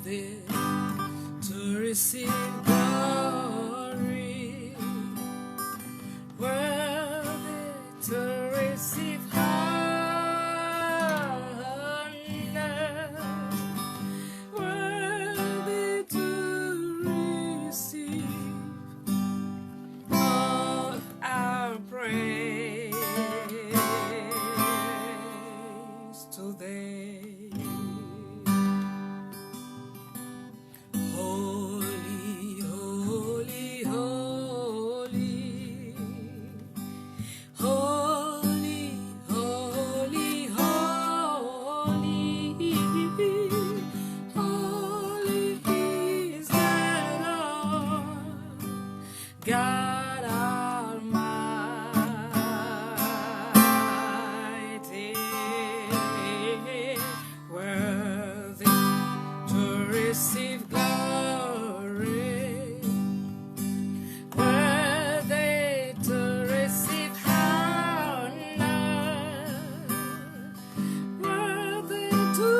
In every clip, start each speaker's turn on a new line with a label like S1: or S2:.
S1: worthy to receive glory, worthy to receive honor, worthy to receive all our praise today. Holy, holy, holy, holy, holy, holy, holy is the Lord God Almighty, worthy to receive glory, worthy to receive honor, worthy to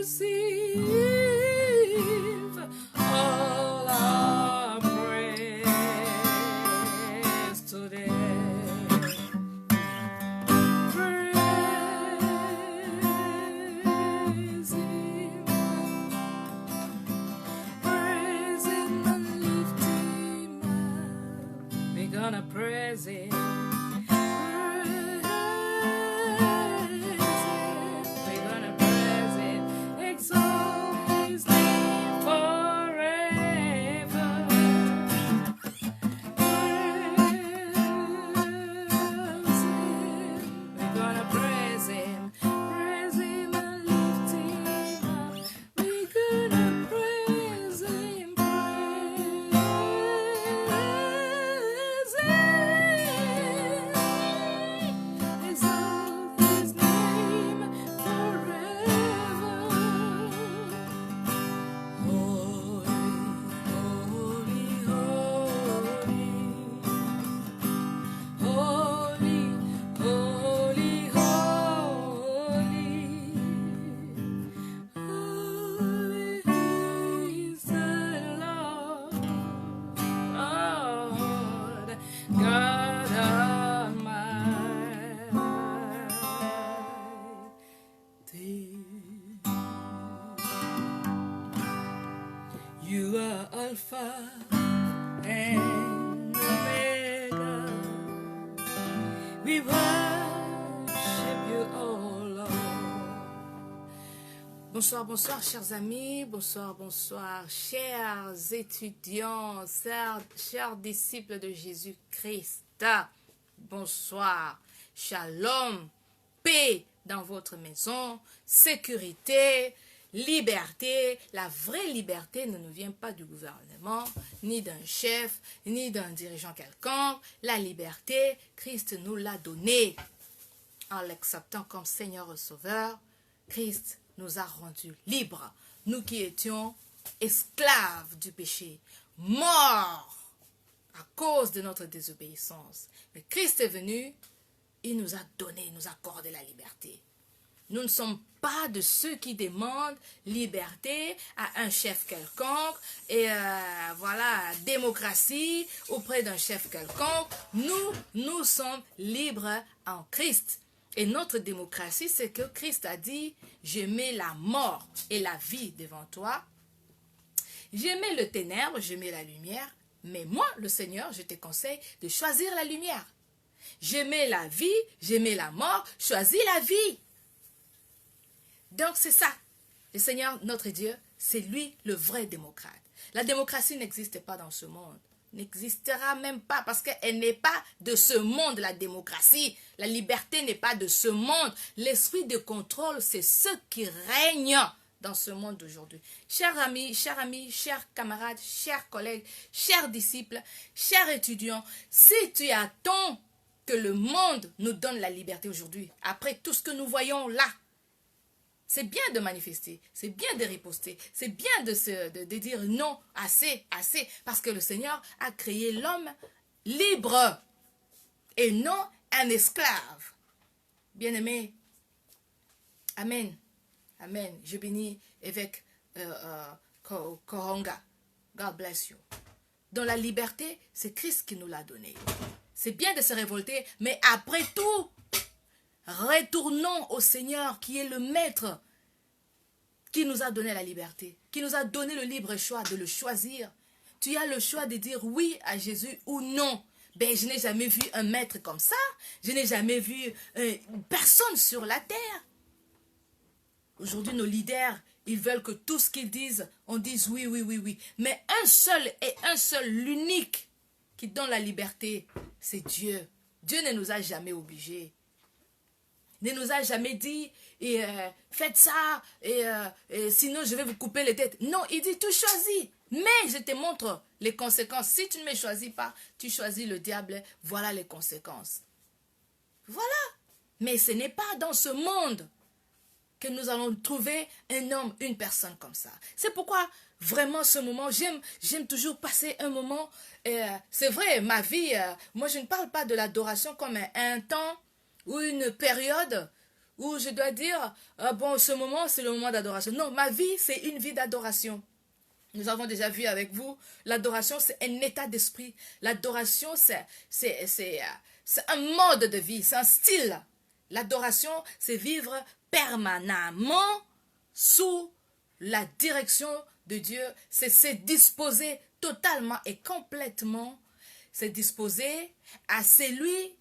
S1: receive all our praise today. Praise Him, praise Him and lift Him up. We're gonna praise Him. We're gonna praise Him. Exalt His name forever. We're gonna praise Him and lift Him up. We're gonna praise Him, exalt His name forever. Holy, holy, holy, holy, holy, holy, holy is the Lord God Almighty. You are Alpha and Omega. We worship you, oh Lord. Bonsoir, bonsoir, chers amis. Bonsoir, bonsoir, chers étudiants, chers disciples de Jésus-Christ. Bonsoir, shalom, paix dans votre maison, sécurité, liberté. La vraie liberté ne nous vient pas du gouvernement, ni d'un chef, ni d'un dirigeant quelconque. La liberté, Christ nous l'a donnée. En l'acceptant comme Seigneur et Sauveur, Christ nous a rendus libres. Nous qui étions esclaves du péché, morts à cause de notre désobéissance. Mais Christ est venu, il nous a donné, il nous a accordé la liberté. Nous ne sommes pas de ceux qui demandent liberté à un chef quelconque et voilà, démocratie auprès d'un chef quelconque. Nous sommes libres en Christ. Et notre démocratie, c'est que Christ a dit, je mets la mort et la vie devant toi. Je mets le ténèbre, je mets la lumière. Mais moi, le Seigneur, je te conseille de choisir la lumière. Je mets la vie, je mets la mort, choisis la vie. Donc c'est ça. Le Seigneur, notre Dieu, c'est lui le vrai démocrate. La démocratie n'existe pas dans ce monde. N'existera même pas parce qu'elle n'est pas de ce monde, la démocratie. La liberté n'est pas de ce monde. L'esprit de contrôle, c'est ce qui règne dans ce monde d'aujourd'hui. Chers amis, chers camarades, chers collègues, chers disciples, chers étudiants, si tu attends que le monde nous donne la liberté aujourd'hui, après tout ce que nous voyons là, c'est bien de manifester, c'est bien de riposter, c'est bien de dire non, assez, assez, parce que le Seigneur a créé l'homme libre et non un esclave. Bien-aimé, amen, amen. Je bénis évêque Koronga. God bless you. Dans la liberté, c'est Christ qui nous l'a donné. C'est bien de se révolter, mais après tout, retournons au Seigneur qui est le maître, qui nous a donné la liberté, qui nous a donné le libre choix de le choisir. Tu as le choix de dire oui à Jésus ou non. Ben, je n'ai jamais vu un maître comme ça. Je n'ai jamais vu personne sur la terre. Aujourd'hui, nos leaders, ils veulent que tout ce qu'ils disent, on dise oui, oui, oui, oui. Mais un seul, l'unique qui donne la liberté, c'est Dieu. Dieu ne nous a jamais obligés. Ne nous a jamais dit, faites ça, sinon je vais vous couper les têtes. Non, il dit, tu choisis. Mais je te montre les conséquences. Si tu ne me choisis pas, tu choisis le diable. Voilà les conséquences. Voilà. Mais ce n'est pas dans ce monde que nous allons trouver un homme, une personne comme ça. C'est pourquoi, vraiment, ce moment, j'aime toujours passer un moment. C'est vrai, ma vie, moi je ne parle pas de l'adoration comme un temps ou une période où je dois dire, bon, ce moment, c'est le moment d'adoration. Non, ma vie, c'est une vie d'adoration. Nous avons déjà vu avec vous, l'adoration, c'est un état d'esprit. L'adoration, c'est un mode de vie, c'est un style. L'adoration, c'est vivre permanemment sous la direction de Dieu. C'est se disposer totalement et complètement, se disposer à celui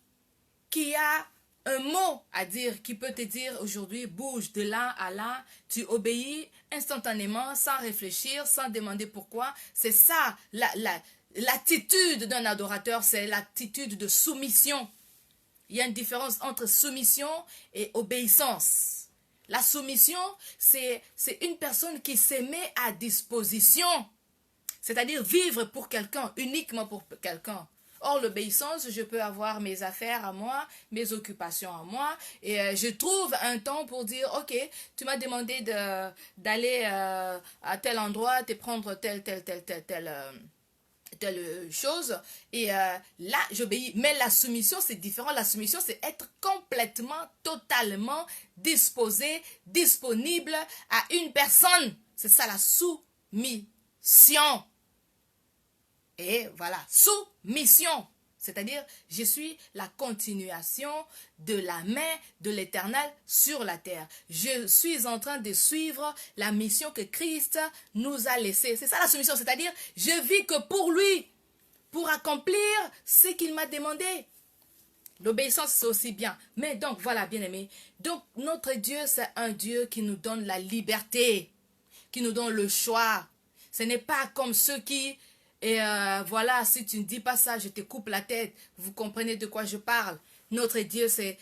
S1: qui a un mot à dire, qui peut te dire aujourd'hui, bouge de là à là, tu obéis instantanément, sans réfléchir, sans demander pourquoi. C'est ça, l'attitude d'un adorateur, c'est l'attitude de soumission. Il y a une différence entre soumission et obéissance. La soumission, c'est une personne qui se met à disposition, c'est-à-dire vivre pour quelqu'un, uniquement pour quelqu'un. Or, l'obéissance, je peux avoir mes affaires à moi, mes occupations à moi, et je trouve un temps pour dire, ok, tu m'as demandé d'aller à tel endroit, te prendre telle chose, et là, j'obéis. Mais la soumission, c'est différent. La soumission, c'est être complètement, totalement disposé, disponible à une personne. C'est ça, la soumission. Et voilà, soumission. C'est-à-dire, je suis la continuation de la main de l'Éternel sur la terre. Je suis en train de suivre la mission que Christ nous a laissée. C'est ça la soumission, c'est-à-dire, je vis que pour lui, pour accomplir ce qu'il m'a demandé. L'obéissance, c'est aussi bien. Mais donc, voilà, bien-aimés. Donc, notre Dieu, c'est un Dieu qui nous donne la liberté, qui nous donne le choix. Ce n'est pas comme ceux qui... Et voilà, si tu ne dis pas ça, je te coupe la tête. Vous comprenez de quoi je parle. Notre Dieu, c'est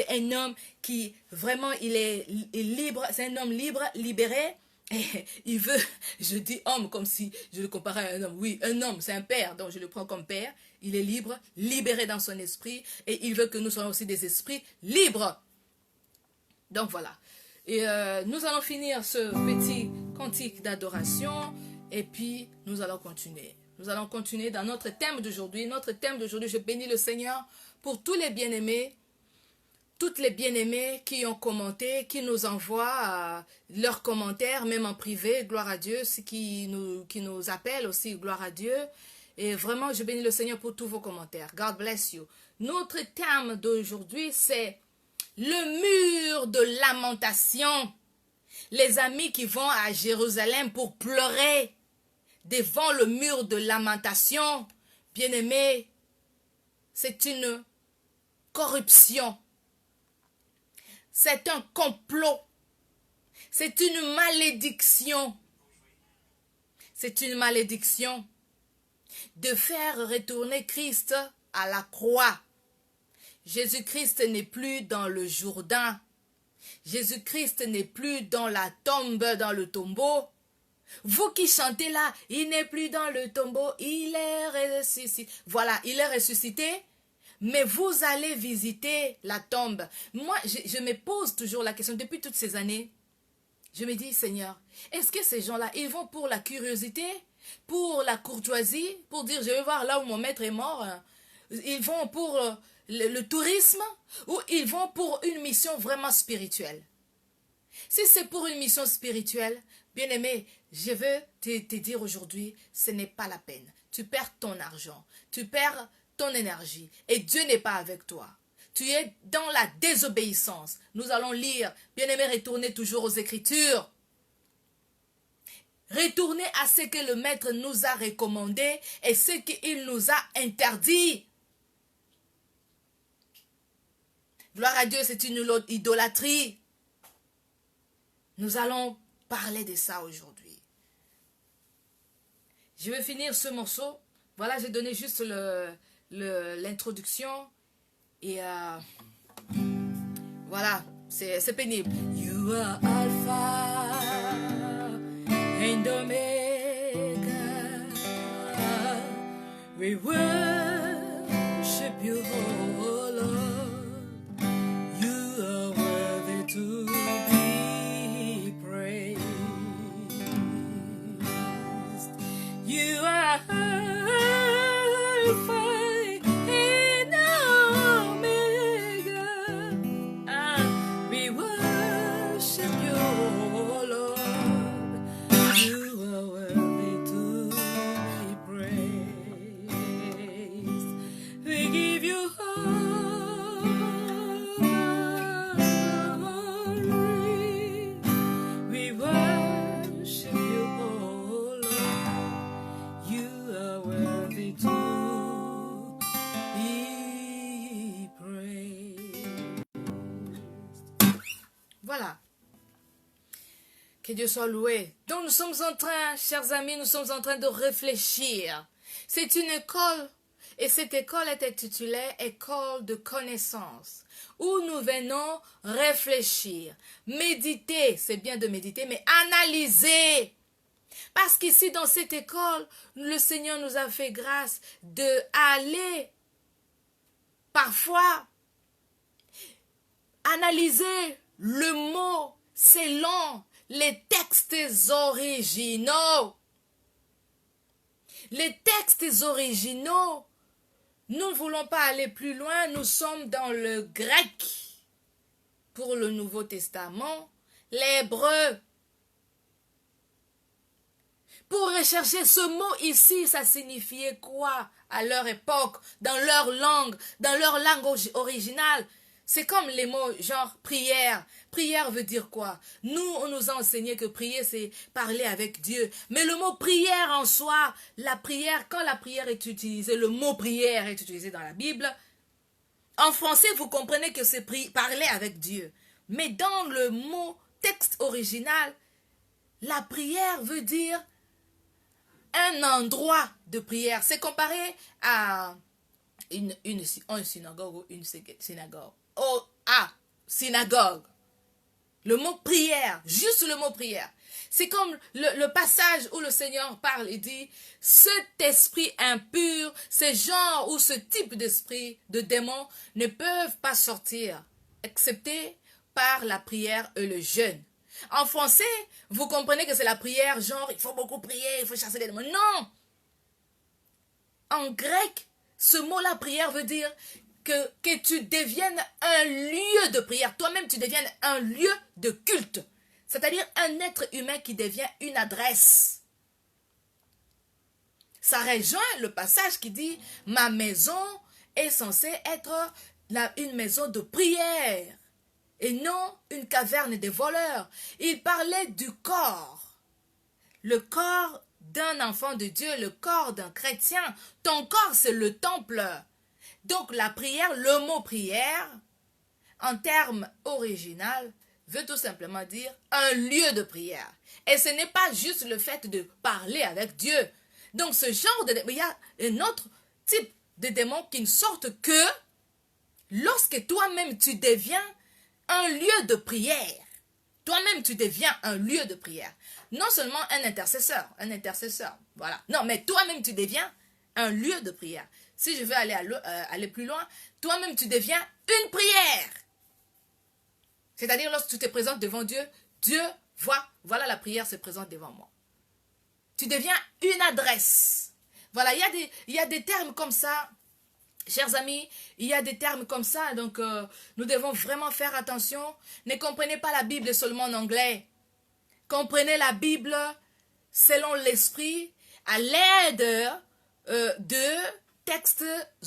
S1: un homme qui, vraiment, il est libre. C'est un homme libre, libéré. Et il veut, je dis homme comme si je le comparais à un homme. Oui, un homme, c'est un père, donc je le prends comme père. Il est libre, libéré dans son esprit. Et il veut que nous soyons aussi des esprits libres. Donc voilà. Et nous allons finir ce petit cantique d'adoration. Et puis, nous allons continuer. Nous allons continuer dans notre thème d'aujourd'hui. Notre thème d'aujourd'hui, je bénis le Seigneur pour tous les bien-aimés, toutes les bien-aimés qui ont commenté, qui nous envoient leurs commentaires, même en privé, gloire à Dieu, qui nous appellent aussi, gloire à Dieu. Et vraiment, je bénis le Seigneur pour tous vos commentaires. God bless you. Notre thème d'aujourd'hui, c'est le mur de lamentation. Les amis qui vont à Jérusalem pour pleurer devant le mur de lamentation, bien-aimés, c'est une corruption. C'est un complot. C'est une malédiction. C'est une malédiction de faire retourner Christ à la croix. Jésus-Christ n'est plus dans le Jourdain. Jésus-Christ n'est plus dans la tombe, dans le tombeau. Vous qui chantez là, il n'est plus dans le tombeau, il est ressuscité. Voilà, il est ressuscité, mais vous allez visiter la tombe. Moi, je me pose toujours la question, depuis toutes ces années, je me dis, Seigneur, est-ce que ces gens-là, ils vont pour la curiosité, pour la courtoisie, pour dire, je vais voir là où mon maître est mort, ils vont pour le tourisme, ou ils vont pour une mission vraiment spirituelle? Si c'est pour une mission spirituelle, bien-aimé, je veux te dire aujourd'hui, ce n'est pas la peine. Tu perds ton argent, tu perds ton énergie et Dieu n'est pas avec toi. Tu es dans la désobéissance. Nous allons lire, bien-aimé, retournez toujours aux Écritures. Retournez à ce que le Maître nous a recommandé et ce qu'il nous a interdit. Gloire à Dieu, c'est une idolâtrie. Nous allons parler de ça aujourd'hui. Je vais finir ce morceau. Voilà, j'ai donné juste l'introduction. Et voilà, c'est pénible. You are Alpha and Omega. We worship you, oh Lord. You are worthy to be praised. You are Alpha and Omega. We worship you, oh Lord. You are worthy to be praised. We give you glory. We worship you, oh Lord. You are worthy to be praised. Voilà. Que Dieu soit loué. Donc nous sommes en train, chers amis, nous sommes en train de réfléchir. C'est une école, et cette école est intitulée École de connaissance, où nous venons réfléchir, méditer, c'est bien de méditer, mais analyser. Parce qu'ici, dans cette école, le Seigneur nous a fait grâce d'aller, parfois, analyser le mot selon les textes originaux. Les textes originaux, nous ne voulons pas aller plus loin, nous sommes dans le grec pour le Nouveau Testament, l'hébreu. Pour rechercher ce mot ici, ça signifiait quoi à leur époque, dans leur langue originale? C'est comme les mots genre prière. Prière veut dire quoi? Nous, on nous a enseigné que prier, c'est parler avec Dieu. Mais le mot prière en soi, la prière, quand la prière est utilisée, le mot prière est utilisé dans la Bible, en français, vous comprenez que c'est parler avec Dieu. Mais dans le mot texte original, la prière veut dire un endroit de prière. C'est comparé à une synagogue ou une synagogue. Synagogue. Le mot prière, juste le mot prière. C'est comme le passage où le Seigneur parle et dit, cet esprit impur, ce genre ou ce type d'esprit, de démons, ne peuvent pas sortir, excepté par la prière et le jeûne. En français, vous comprenez que c'est la prière, genre, il faut beaucoup prier, il faut chasser les démons. Non! En grec, ce mot-là, prière, veut dire que tu deviennes un lieu de prière. Toi-même, tu deviennes un lieu de culte. C'est-à-dire un être humain qui devient une adresse. Ça rejoint le passage qui dit « Ma maison est censée être une maison de prière et non une caverne de voleurs. » Il parlait du corps. Le corps d'un enfant de Dieu, le corps d'un chrétien. Ton corps, c'est le temple. Donc la prière, le mot prière, en termes original, veut tout simplement dire un lieu de prière. Et ce n'est pas juste le fait de parler avec Dieu. Donc ce genre de... Il y a un autre type de démons qui ne sortent que lorsque toi-même tu deviens un lieu de prière. Toi-même tu deviens un lieu de prière. Non seulement un intercesseur, voilà. Non, mais toi-même tu deviens un lieu de prière. Si je veux aller plus loin, toi-même tu deviens une prière. C'est-à-dire lorsque tu te présentes devant Dieu, Dieu voit, voilà la prière se présente devant moi. Tu deviens une adresse. Voilà, il y a des termes comme ça, chers amis, il y a des termes comme ça, donc nous devons vraiment faire attention. Ne comprenez pas la Bible seulement en anglais. Comprenez la Bible selon l'esprit, à l'aide de textes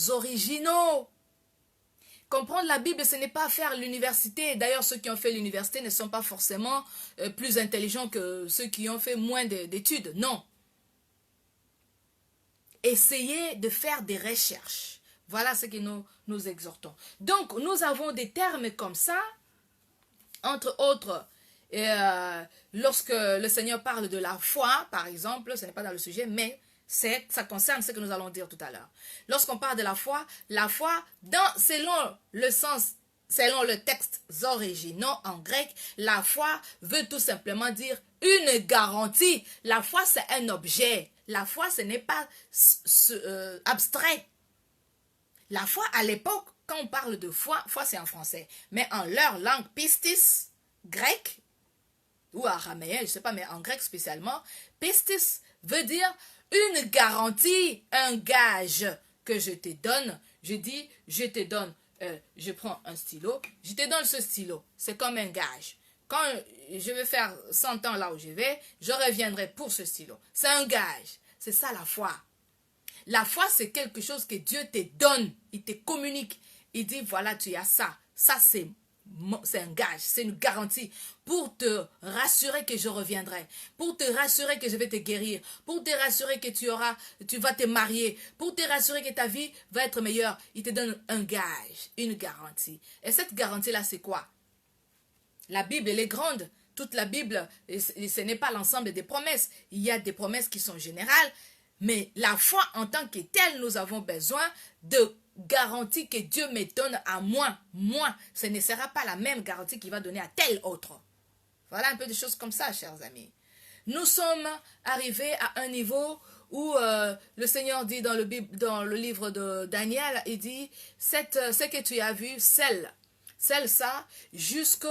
S1: originaux. Comprendre la Bible, ce n'est pas faire l'université. D'ailleurs, ceux qui ont fait l'université ne sont pas forcément plus intelligents que ceux qui ont fait moins d'études. Non. Essayez de faire des recherches. Voilà ce que nous exhortons. Donc, nous avons des termes comme ça, entre autres, lorsque le Seigneur parle de la foi, par exemple, ce n'est pas dans le sujet, mais ça concerne ce que nous allons dire tout à l'heure. Lorsqu'on parle de la foi, selon le sens, selon le texte originaux en grec, la foi veut tout simplement dire une garantie. La foi, c'est un objet. La foi, ce n'est pas abstrait. La foi, à l'époque, quand on parle de foi c'est en français, mais en leur langue pistis, grec, ou araméen, je ne sais pas, mais en grec spécialement, pistis veut dire une garantie, un gage que je te donne. Je dis, je te donne, je prends un stylo, je te donne ce stylo. C'est comme un gage. Quand je vais faire 100 ans là où je vais, je reviendrai pour ce stylo. C'est un gage. C'est ça la foi. La foi, c'est quelque chose que Dieu te donne. Il te communique. Il dit, voilà, tu as ça. Ça, c'est un gage, c'est une garantie pour te rassurer que je reviendrai, pour te rassurer que je vais te guérir, pour te rassurer que tu vas te marier, pour te rassurer que ta vie va être meilleure. Il te donne un gage, une garantie. Et cette garantie-là, c'est quoi? La Bible, elle est grande. Toute la Bible, ce n'est pas l'ensemble des promesses. Il y a des promesses qui sont générales, mais la foi en tant que telle, nous avons besoin de garantie que Dieu me donne à moi. Ce ne sera pas la même garantie qu'il va donner à tel autre. Voilà un peu de choses comme ça, chers amis. Nous sommes arrivés à un niveau où le Seigneur dit dans le livre de Daniel, il dit, ce que tu as vu, scelle ça jusque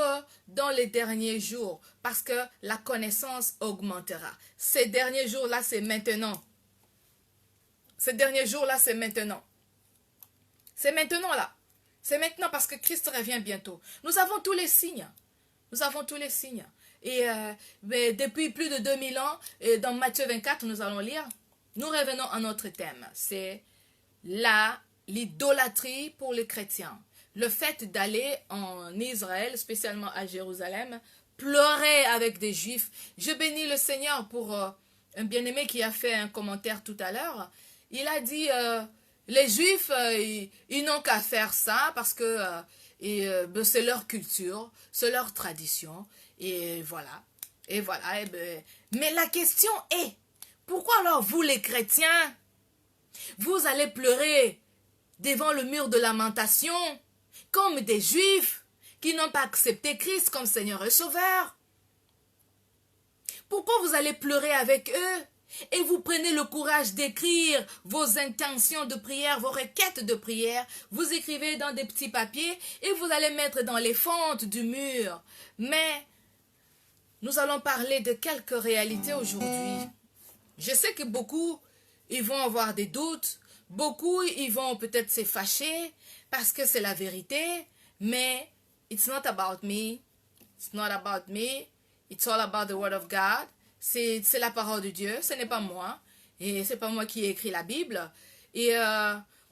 S1: dans les derniers jours, parce que la connaissance augmentera. Ces derniers jours-là, c'est maintenant. Ces derniers jours-là, c'est maintenant. C'est maintenant là. C'est maintenant parce que Christ revient bientôt. Nous avons tous les signes. Nous avons tous les signes. Et depuis plus de 2000 ans, dans Matthieu 24, nous allons lire, nous revenons à notre thème. C'est l'idolâtrie pour les chrétiens. Le fait d'aller en Israël, spécialement à Jérusalem, pleurer avec des Juifs. Je bénis le Seigneur pour un bien-aimé qui a fait un commentaire tout à l'heure. Il a dit... les Juifs, ils n'ont qu'à faire ça parce que c'est leur culture, c'est leur tradition. Et voilà. Mais la question est, pourquoi alors vous les chrétiens, vous allez pleurer devant le mur de lamentation comme des Juifs qui n'ont pas accepté Christ comme Seigneur et Sauveur? Pourquoi vous allez pleurer avec eux? Et vous prenez le courage d'écrire vos intentions de prière, vos requêtes de prière. Vous écrivez dans des petits papiers et vous allez mettre dans les fentes du mur. Mais nous allons parler de quelques réalités aujourd'hui. Je sais que beaucoup, ils vont avoir des doutes. Beaucoup, ils vont peut-être se fâcher parce que c'est la vérité. Mais it's not about me. It's not about me. It's all about the word of God. C'est la parole de Dieu, ce n'est pas moi. Et ce n'est pas moi qui ai écrit la Bible. Et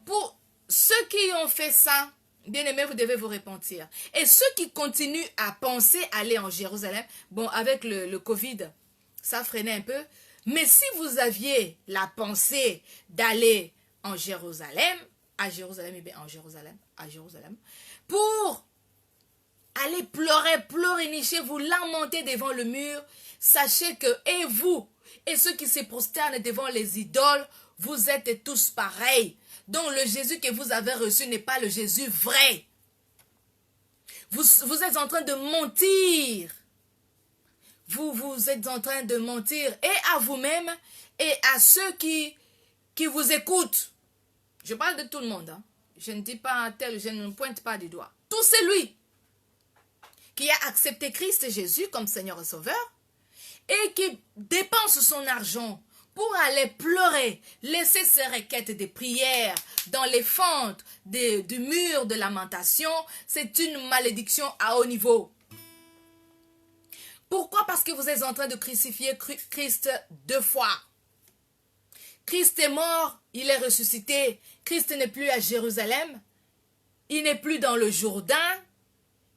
S1: pour ceux qui ont fait ça, bien aimés, vous devez vous repentir. Et ceux qui continuent à penser aller en Jérusalem, bon, avec le Covid, ça freinait un peu. Mais si vous aviez la pensée d'aller en Jérusalem, à Jérusalem, pour aller pleurnicher, vous lamenter devant le mur, sachez que, et vous, et ceux qui se prosternent devant les idoles, vous êtes tous pareils. Donc le Jésus que vous avez reçu n'est pas le Jésus vrai. Vous êtes en train de mentir. Vous êtes en train de mentir et à vous-même et à ceux qui vous écoutent. Je parle de tout le monde. Hein. Je ne dis pas tel, je ne pointe pas du doigt. Tout celui qui a accepté Christ Jésus comme Seigneur et Sauveur, et qui dépense son argent pour aller pleurer, laisser ses requêtes de prière dans les fentes du mur de lamentation, c'est une malédiction à haut niveau. Pourquoi? Parce que vous êtes en train de crucifier Christ 2 fois. Christ est mort, il est ressuscité. Christ n'est plus à Jérusalem. Il n'est plus dans le Jourdain.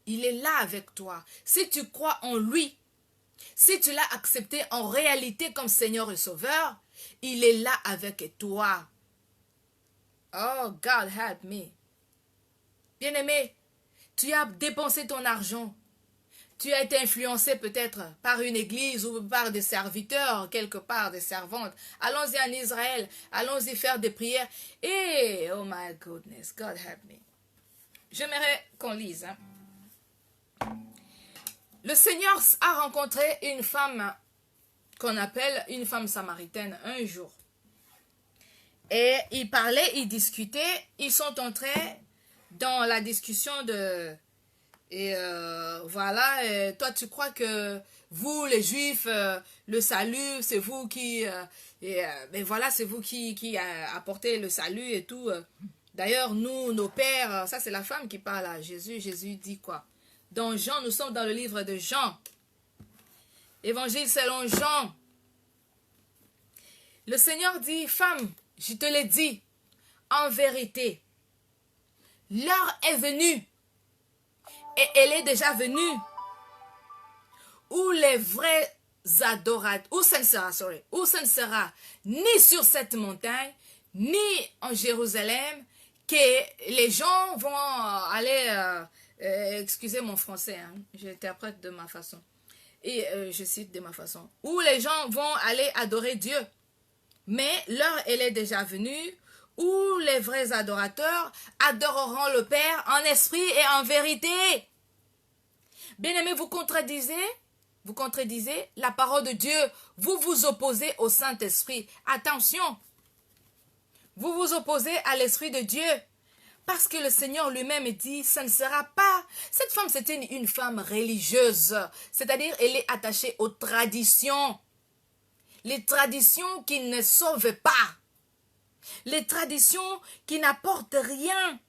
S1: Il est là avec toi. Si tu crois en lui, si tu l'as accepté en réalité comme Seigneur et Sauveur, il est là avec toi. Oh, God help me. Bien-aimé, tu as dépensé ton argent. Tu as été influencé peut-être par une église ou par des serviteurs, quelque part, des servantes. Allons-y en Israël. Allons-y faire des prières. Et, oh my goodness, God help me. J'aimerais qu'on lise. Le Seigneur a rencontré une femme qu'on appelle une femme samaritaine un jour. Et ils parlaient, ils discutaient, ils sont entrés dans la discussion de... Et voilà, toi tu crois que vous les Juifs, le salut, c'est vous qui... mais voilà, c'est vous qui apportez le salut et tout. D'ailleurs, nous, nos pères, ça c'est la femme qui parle à Jésus. Jésus dit quoi? Dans Jean, nous sommes dans le livre de Jean. Évangile selon Jean. Le Seigneur dit, femme, je te l'ai dit, en vérité, l'heure est venue, et elle est déjà venue, où les vrais adorateurs, où ça ne sera ni sur cette montagne, ni en Jérusalem, que les gens vont aller, excusez mon français, hein, j'interprète de ma façon, et je cite de ma façon, où les gens vont aller adorer Dieu. Mais l'heure, elle est déjà venue où les vrais adorateurs adoreront le Père en esprit et en vérité. Bien-aimés, vous contredisez la parole de Dieu. Vous vous opposez au Saint-Esprit. Attention, vous vous opposez à l'Esprit de Dieu. Parce que le Seigneur lui-même dit, ça ne sera pas. Cette femme, c'était une femme religieuse. C'est-à-dire, elle est attachée aux traditions. Les traditions qui ne sauvent pas. Les traditions qui n'apportent rien.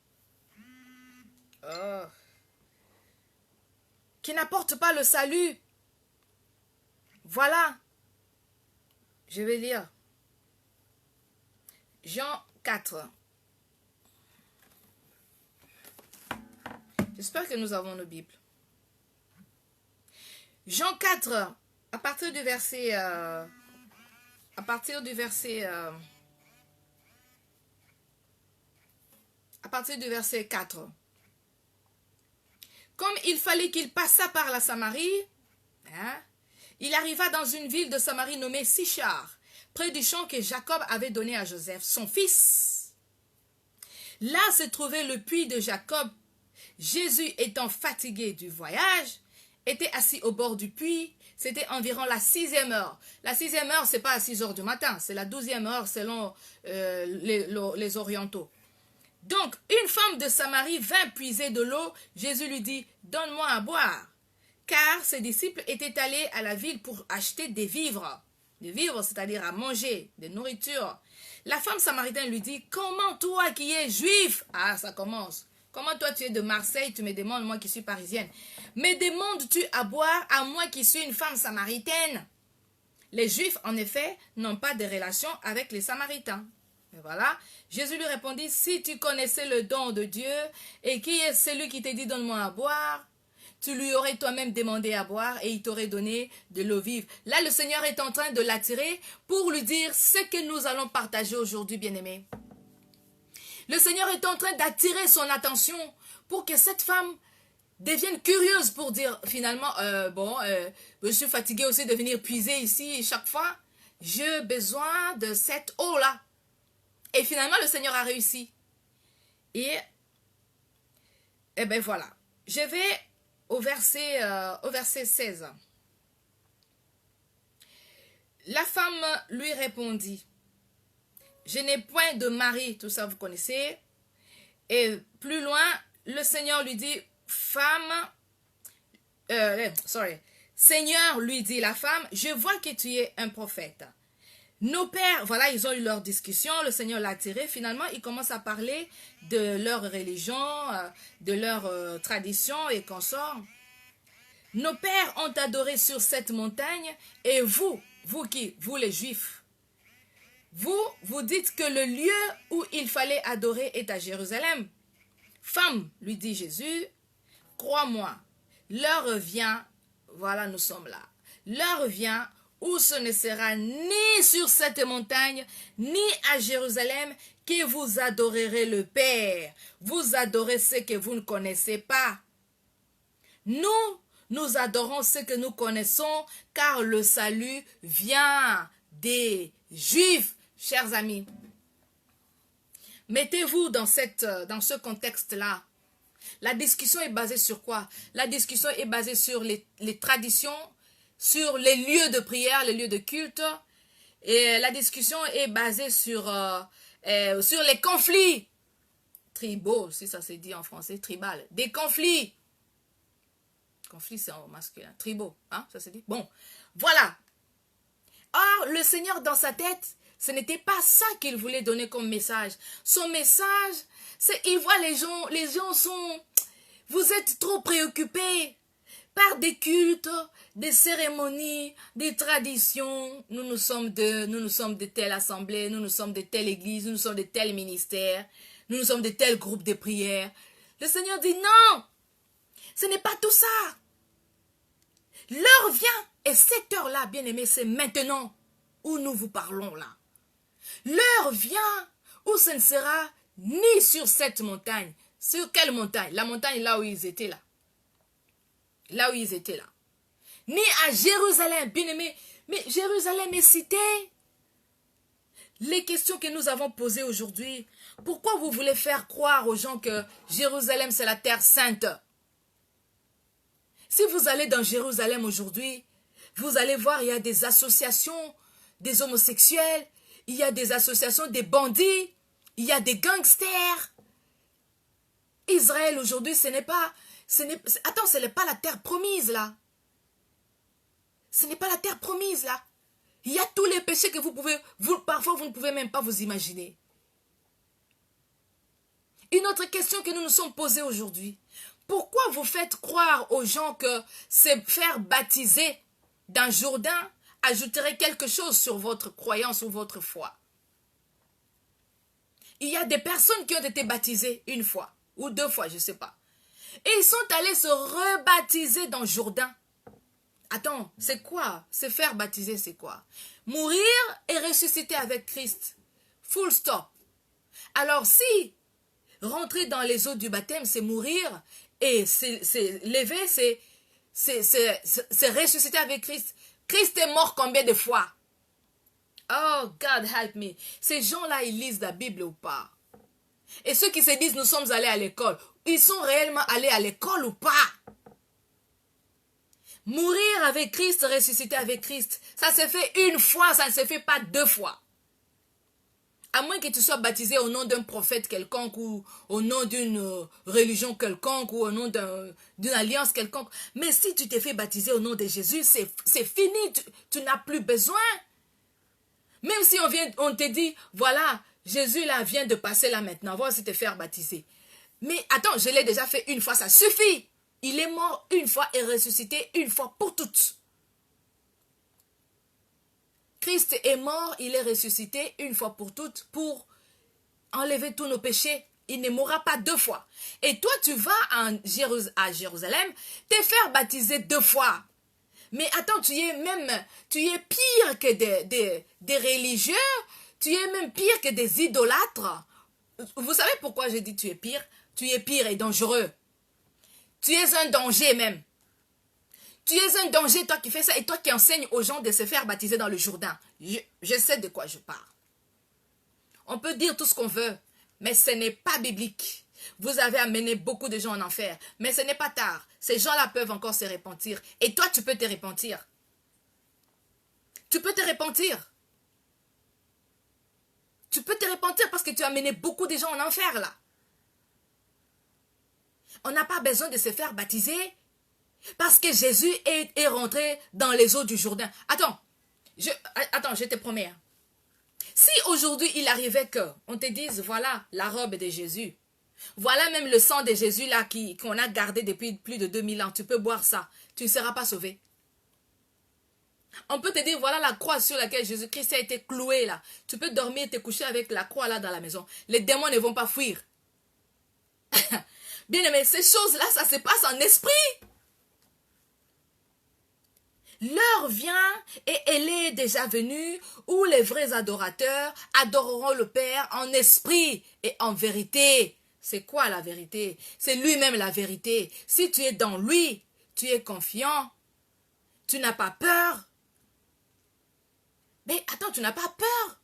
S1: Qui n'apportent pas le salut. Voilà. Je vais lire. Jean 4. J'espère que nous avons nos Bibles. Jean 4, à partir du verset... À partir du verset 4. Comme il fallait qu'il passât par la Samarie, il arriva dans une ville de Samarie nommée Sichar, près du champ que Jacob avait donné à Joseph, son fils. Là se trouvait le puits de Jacob. Jésus, étant fatigué du voyage, était assis au bord du puits. C'était environ la 6e heure. La 6e heure, c'est pas à 6 heures du matin, c'est la 12e heure selon les orientaux. Donc, une femme de Samarie vint puiser de l'eau. Jésus lui dit, donne-moi à boire. Car ses disciples étaient allés à la ville pour acheter des vivres. Des vivres, c'est-à-dire à manger, des nourritures. La femme samaritaine lui dit, comment toi qui es juif? Ah, ça commence. Comment toi tu es de Marseille, tu me demandes, moi qui suis parisienne. Me demandes-tu à boire à moi qui suis une femme samaritaine? Les Juifs, en effet, n'ont pas de relation avec les Samaritains. Et voilà. Jésus lui répondit, si tu connaissais le don de Dieu, et qui est celui qui te dit donne-moi à boire, tu lui aurais toi-même demandé à boire et il t'aurait donné de l'eau vive. Là, le Seigneur est en train de l'attirer pour lui dire ce que nous allons partager aujourd'hui, bien-aimés. Le Seigneur est en train d'attirer son attention pour que cette femme devienne curieuse pour dire finalement, je suis fatiguée aussi de venir puiser ici chaque fois. J'ai besoin de cette eau-là. Et finalement, le Seigneur a réussi. Et ben voilà. Je vais au verset 16. La femme lui répondit, je n'ai point de mari, tout ça vous connaissez. Et plus loin, le Seigneur lui dit, Seigneur, lui dit la femme, je vois que tu es un prophète. Nos pères, voilà, ils ont eu leur discussion, le Seigneur l'a attiré. Finalement, ils commencent à parler de leur religion, de leur tradition et consorts. Nos pères ont adoré sur cette montagne, et vous qui, vous les Juifs, vous dites que le lieu où il fallait adorer est à Jérusalem. Femme, lui dit Jésus, crois-moi, l'heure vient, voilà nous sommes là, l'heure vient où ce ne sera ni sur cette montagne, ni à Jérusalem que vous adorerez le Père. Vous adorez ce que vous ne connaissez pas. Nous adorons ce que nous connaissons, car le salut vient des Juifs, chers amis. Mettez-vous dans ce contexte-là. La discussion est basée sur quoi? La discussion est basée sur les traditions, sur les lieux de prière, les lieux de culte. Et la discussion est basée sur les conflits tribaux, si ça se dit en français, tribal. Des conflits. Conflits, c'est en masculin. Tribaux, hein, ça se dit. Bon, voilà. Or, le Seigneur, dans sa tête, ce n'était pas ça qu'il voulait donner comme message. Son message, c'est, il voit les gens sont, vous êtes trop préoccupés par des cultes, des cérémonies, des traditions. Nous sommes de telle assemblée, nous sommes de telle église, nous sommes de tel ministère, nous sommes de tel groupe de prière. Le Seigneur dit non, ce n'est pas tout ça. L'heure vient, et cette heure-là, bien-aimé, c'est maintenant où nous vous parlons là. L'heure vient où ce ne sera ni sur cette montagne. Sur quelle montagne? La montagne là où ils étaient là. Là où ils étaient là. Ni à Jérusalem, bien-aimé. Mais Jérusalem est cité. Les questions que nous avons posées aujourd'hui. Pourquoi vous voulez faire croire aux gens que Jérusalem c'est la terre sainte? Si vous allez dans Jérusalem aujourd'hui, vous allez voir, il y a des associations des homosexuels, il y a des associations des bandits, il y a des gangsters. Israël aujourd'hui, ce n'est pas la terre promise là. Ce n'est pas la terre promise là. Il y a tous les péchés que parfois vous ne pouvez même pas vous imaginer. Une autre question que nous nous sommes posées aujourd'hui. Pourquoi vous faites croire aux gens que se faire baptiser dans Jourdain ajouterait quelque chose sur votre croyance ou votre foi? Il y a des personnes qui ont été baptisées une fois ou deux fois, je ne sais pas. Et ils sont allés se rebaptiser dans Jourdain. Attends, c'est quoi? Se faire baptiser, c'est quoi? Mourir et ressusciter avec Christ. Full stop. Alors si rentrer dans les eaux du baptême, c'est mourir et c'est lever, c'est ressusciter avec Christ. Christ est mort combien de fois? Oh, God help me. Ces gens-là, ils lisent la Bible ou pas? Et ceux qui se disent, nous sommes allés à l'école, ils sont réellement allés à l'école ou pas? Mourir avec Christ, ressusciter avec Christ, ça se fait une fois, ça ne se fait pas deux fois. À moins que tu sois baptisé au nom d'un prophète quelconque ou au nom d'une religion quelconque ou au nom d'une alliance quelconque. Mais si tu t'es fait baptiser au nom de Jésus, c'est fini, tu n'as plus besoin. Même si on te dit, voilà, Jésus là vient de passer là maintenant, va aussi te faire baptiser. Mais attends, je l'ai déjà fait une fois, ça suffit. Il est mort une fois et ressuscité une fois pour toutes. Christ est mort, il est ressuscité une fois pour toutes pour enlever tous nos péchés. Il ne mourra pas deux fois. Et toi, tu vas à Jérusalem te faire baptiser deux fois. Mais attends, tu es pire que des religieux, tu es même pire que des idolâtres. Vous savez pourquoi je dis tu es pire? Tu es pire et dangereux. Tu es un danger même. Tu es un danger, toi qui fais ça, et toi qui enseignes aux gens de se faire baptiser dans le Jourdain. Je sais de quoi je parle. On peut dire tout ce qu'on veut, mais ce n'est pas biblique. Vous avez amené beaucoup de gens en enfer, mais ce n'est pas tard. Ces gens-là peuvent encore se repentir. Et toi, tu peux te repentir. Tu peux te repentir. Tu peux te repentir parce que tu as amené beaucoup de gens en enfer, là. On n'a pas besoin de se faire baptiser parce que Jésus est rentré dans les eaux du Jourdain. Attends, je te promets. Hein. Si aujourd'hui il arrivait qu'on te dise, voilà la robe de Jésus, Voilà même le sang de Jésus là qu'on a gardé depuis plus de 2000 ans. Tu peux boire ça. Tu ne seras pas sauvé. On peut te dire, voilà la croix sur laquelle Jésus-Christ a été cloué là. Tu peux dormir et te coucher avec la croix là dans la maison. Les démons ne vont pas fuir. Bien aimé, ces choses-là, ça se passe en esprit. L'heure vient et elle est déjà venue où les vrais adorateurs adoreront le Père en esprit et en vérité. C'est quoi la vérité? C'est lui-même la vérité. Si tu es dans lui, tu es confiant, tu n'as pas peur. Mais attends, tu n'as pas peur.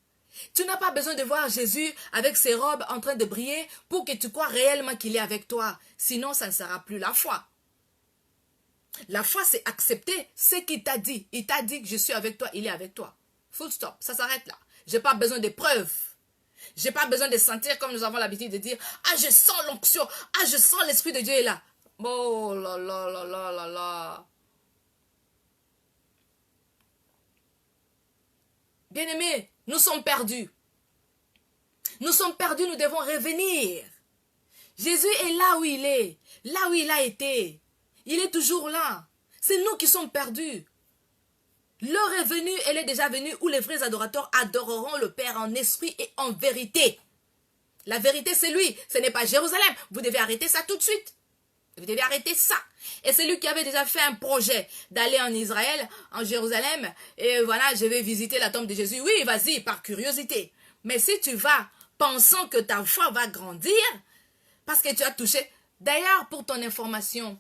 S1: Tu n'as pas besoin de voir Jésus avec ses robes en train de briller pour que tu crois réellement qu'il est avec toi. Sinon, ça ne sera plus la foi. La foi, c'est accepter ce qu'il t'a dit. Il t'a dit que je suis avec toi, il est avec toi. Full stop, ça s'arrête là. Je n'ai pas besoin de preuves. Je n'ai pas besoin de sentir comme nous avons l'habitude de dire « Ah, je sens l'onction. Ah, je sens l'Esprit de Dieu est là. » Oh là là là là là là. Bien-aimés, nous sommes perdus. Nous sommes perdus, nous devons revenir. Jésus est là où il est, là où il a été. Il est toujours là. C'est nous qui sommes perdus. L'heure est venue, elle est déjà venue, où les vrais adorateurs adoreront le Père en esprit et en vérité. La vérité, c'est lui. Ce n'est pas Jérusalem. Vous devez arrêter ça tout de suite. Vous devez arrêter ça. Et c'est lui qui avait déjà fait un projet d'aller en Israël, en Jérusalem. Et voilà, je vais visiter la tombe de Jésus. Oui, vas-y, par curiosité. Mais si tu vas pensant que ta foi va grandir, parce que tu as touché. D'ailleurs, pour ton information,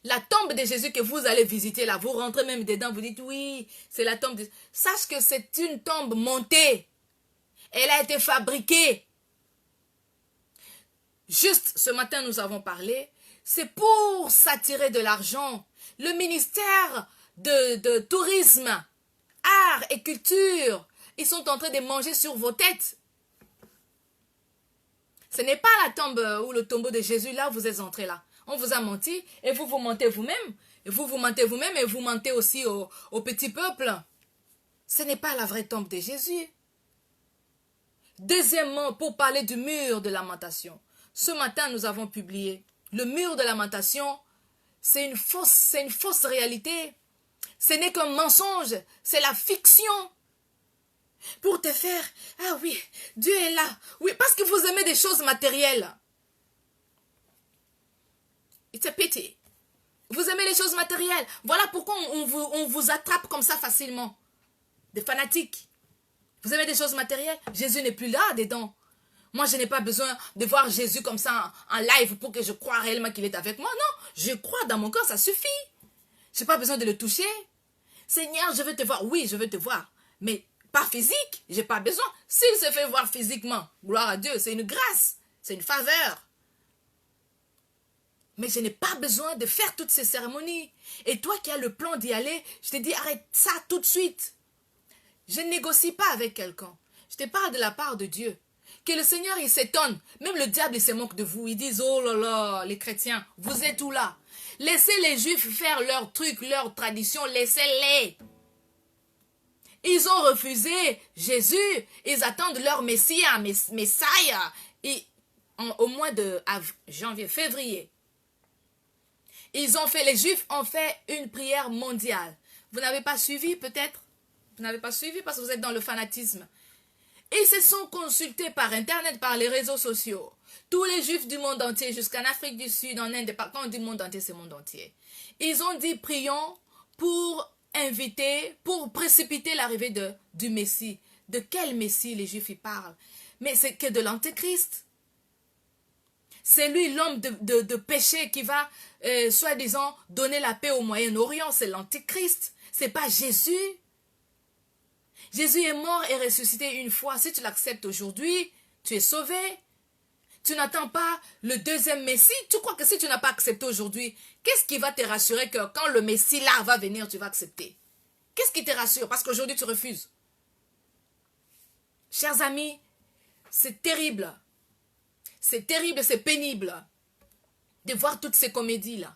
S1: la tombe de Jésus que vous allez visiter là, vous rentrez même dedans, vous dites oui, c'est la tombe de... Sache que c'est une tombe montée. Elle a été fabriquée. Juste ce matin, nous avons parlé, c'est pour s'attirer de l'argent. Le ministère de tourisme, art et culture, ils sont en train de manger sur vos têtes. Ce n'est pas la tombe ou le tombeau de Jésus, là vous êtes entrés là. On vous a menti et vous vous mentez vous-même. Et vous vous mentez vous-même et vous mentez aussi au petit peuple. Ce n'est pas la vraie tombe de Jésus. Deuxièmement, pour parler du mur de lamentation. Ce matin, nous avons publié le mur de lamentation. C'est une fausse réalité. Ce n'est qu'un mensonge. C'est la fiction. Pour te faire, ah oui, Dieu est là. Oui, parce que vous aimez des choses matérielles. It's a pity. Vous aimez les choses matérielles. Voilà pourquoi on vous attrape comme ça facilement. Des fanatiques. Vous aimez des choses matérielles. Jésus n'est plus là dedans. Moi, je n'ai pas besoin de voir Jésus comme ça en live pour que je croie réellement qu'il est avec moi. Non, je crois dans mon cœur, ça suffit. Je n'ai pas besoin de le toucher. Seigneur, je veux te voir. Oui, je veux te voir. Mais pas physique. Je n'ai pas besoin. S'il se fait voir physiquement, gloire à Dieu, c'est une grâce. C'est une faveur. Mais je n'ai pas besoin de faire toutes ces cérémonies. Et toi qui as le plan d'y aller, je te dis arrête ça tout de suite. Je ne négocie pas avec quelqu'un. Je te parle de la part de Dieu. Que le Seigneur, il s'étonne. Même le diable, il se moque de vous. Ils disent, oh là là, les chrétiens, vous êtes où là? Laissez les Juifs faire leurs trucs, leurs traditions, laissez-les. Ils ont refusé Jésus. Ils attendent leur Messie, Messiah. Et au mois de janvier, février. Les Juifs ont fait une prière mondiale. Vous n'avez pas suivi peut-être? Vous n'avez pas suivi parce que vous êtes dans le fanatisme. Ils se sont consultés par Internet, par les réseaux sociaux. Tous les Juifs du monde entier, jusqu'en Afrique du Sud, en Inde, quand on dit monde entier, c'est monde entier. Ils ont dit prions pour inviter, pour précipiter l'arrivée du Messie. De quel Messie les Juifs y parlent? Mais c'est que de l'Antéchrist. C'est lui l'homme de péché qui va, soi-disant, donner la paix au Moyen-Orient. C'est l'Antéchrist. C'est pas Jésus. Jésus est mort et ressuscité une fois. Si tu l'acceptes aujourd'hui, tu es sauvé. Tu n'attends pas le deuxième Messie. Tu crois que si tu n'as pas accepté aujourd'hui, qu'est-ce qui va te rassurer que quand le Messie là va venir, tu vas accepter? Qu'est-ce qui te rassure? Parce qu'aujourd'hui, tu refuses. Chers amis, c'est terrible. C'est terrible, c'est pénible de voir toutes ces comédies-là.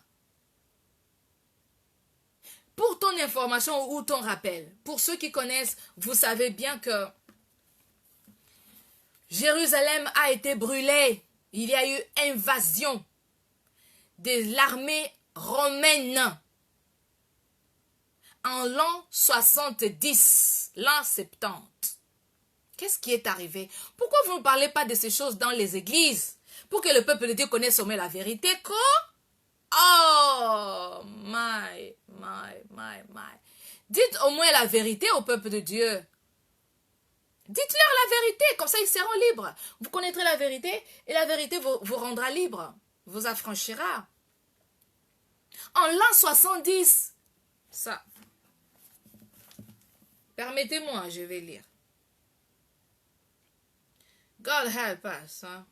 S1: Pour ton information ou ton rappel, pour ceux qui connaissent, vous savez bien que Jérusalem a été brûlée il y a eu invasion de l'armée romaine en l'an 70, l'an 70. Qu'est-ce qui est arrivé? Pourquoi vous ne parlez pas de ces choses dans les églises? Pour que le peuple de Dieu connaisse au moins la vérité. Quoi? Oh, my. Dites au moins la vérité au peuple de Dieu. Dites-leur la vérité, comme ça ils seront libres. Vous connaîtrez la vérité et la vérité vous rendra libre, vous affranchira. En l'an 70, ça, permettez-moi, je vais lire. God help us. Hein.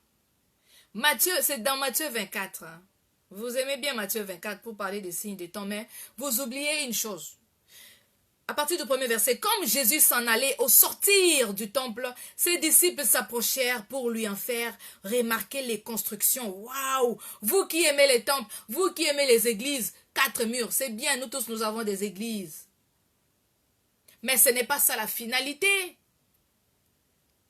S1: Matthieu, c'est dans Matthieu 24. Hein. Vous aimez bien Matthieu 24 pour parler des signes des temps, mais vous oubliez une chose. À partir du premier verset, comme Jésus s'en allait au sortir du temple, ses disciples s'approchèrent pour lui en faire remarquer les constructions. Waouh! Vous qui aimez les temples, vous qui aimez les églises, 4 murs, c'est bien, nous tous nous avons des églises. Mais ce n'est pas ça la finalité.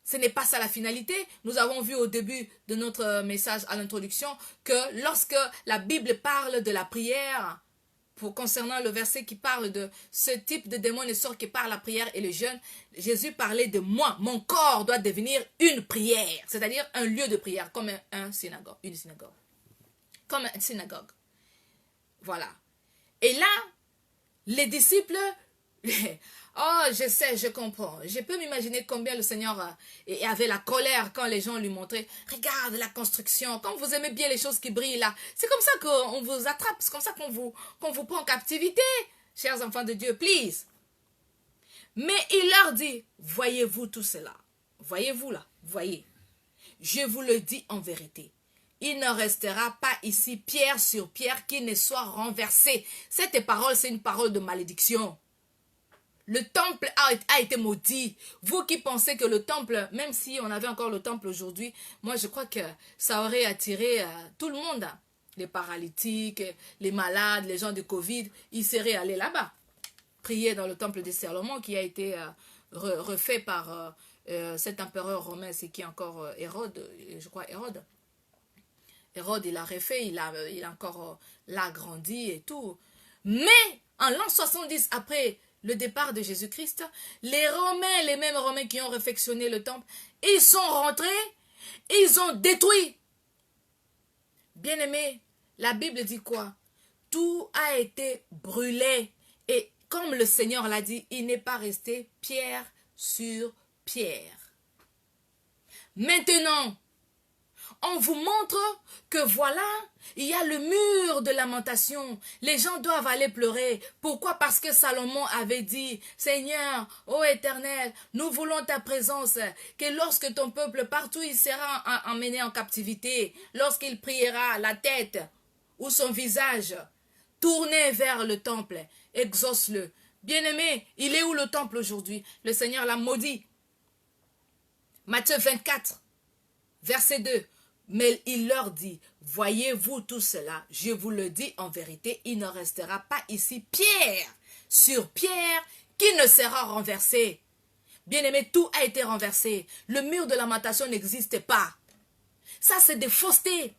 S1: Ce n'est pas ça la finalité. Nous avons vu au début de notre message à l'introduction que lorsque la Bible parle de la prière, concernant le verset qui parle de ce type de démon et sort qui parle la prière et le jeûne, Jésus parlait de moi. Mon corps doit devenir une prière, c'est-à-dire un lieu de prière, comme une synagogue. Comme une synagogue. Voilà. Et là, les disciples... Oh, je sais, je comprends. Je peux m'imaginer combien le Seigneur avait la colère quand les gens lui montraient. Regarde la construction, comme vous aimez bien les choses qui brillent là. C'est comme ça qu'on vous attrape, c'est comme ça qu'on vous prend en captivité, chers enfants de Dieu, please. Mais il leur dit, voyez-vous tout cela? Voyez-vous là, voyez. Je vous le dis en vérité. Il ne restera pas ici pierre sur pierre qui ne soit renversée. Cette parole, c'est une parole de malédiction. Le temple a été maudit. Vous qui pensez que le temple, même si on avait encore le temple aujourd'hui, moi je crois que ça aurait attiré tout le monde. Les paralytiques, les malades, les gens de Covid, ils seraient allés là-bas. Prier dans le temple de Salomon qui a été refait par cet empereur romain, c'est qui encore Hérode, je crois Hérode. Hérode, il a refait, il a encore l'agrandi et tout. Mais en l'an 70 après le départ de Jésus-Christ, les Romains, les mêmes Romains qui ont réfectionné le temple, ils sont rentrés, ils ont détruit. Bien-aimés, la Bible dit quoi? Tout a été brûlé. Et comme le Seigneur l'a dit, il n'est pas resté pierre sur pierre. Maintenant, on vous montre que voilà, il y a le mur de lamentation. Les gens doivent aller pleurer. Pourquoi? Parce que Salomon avait dit, Seigneur, ô Éternel, nous voulons ta présence, que lorsque ton peuple partout il sera emmené en captivité, lorsqu'il priera la tête ou son visage tourné vers le temple, exauce-le. Bien-aimé, il est où le temple aujourd'hui? Le Seigneur l'a maudit. Matthieu 24, verset 2. Mais il leur dit, voyez-vous tout cela, je vous le dis en vérité, il ne restera pas ici pierre sur pierre qui ne sera renversé. Bien-aimé, tout a été renversé. Le mur de lamentation n'existe pas. Ça, c'est des faussetés.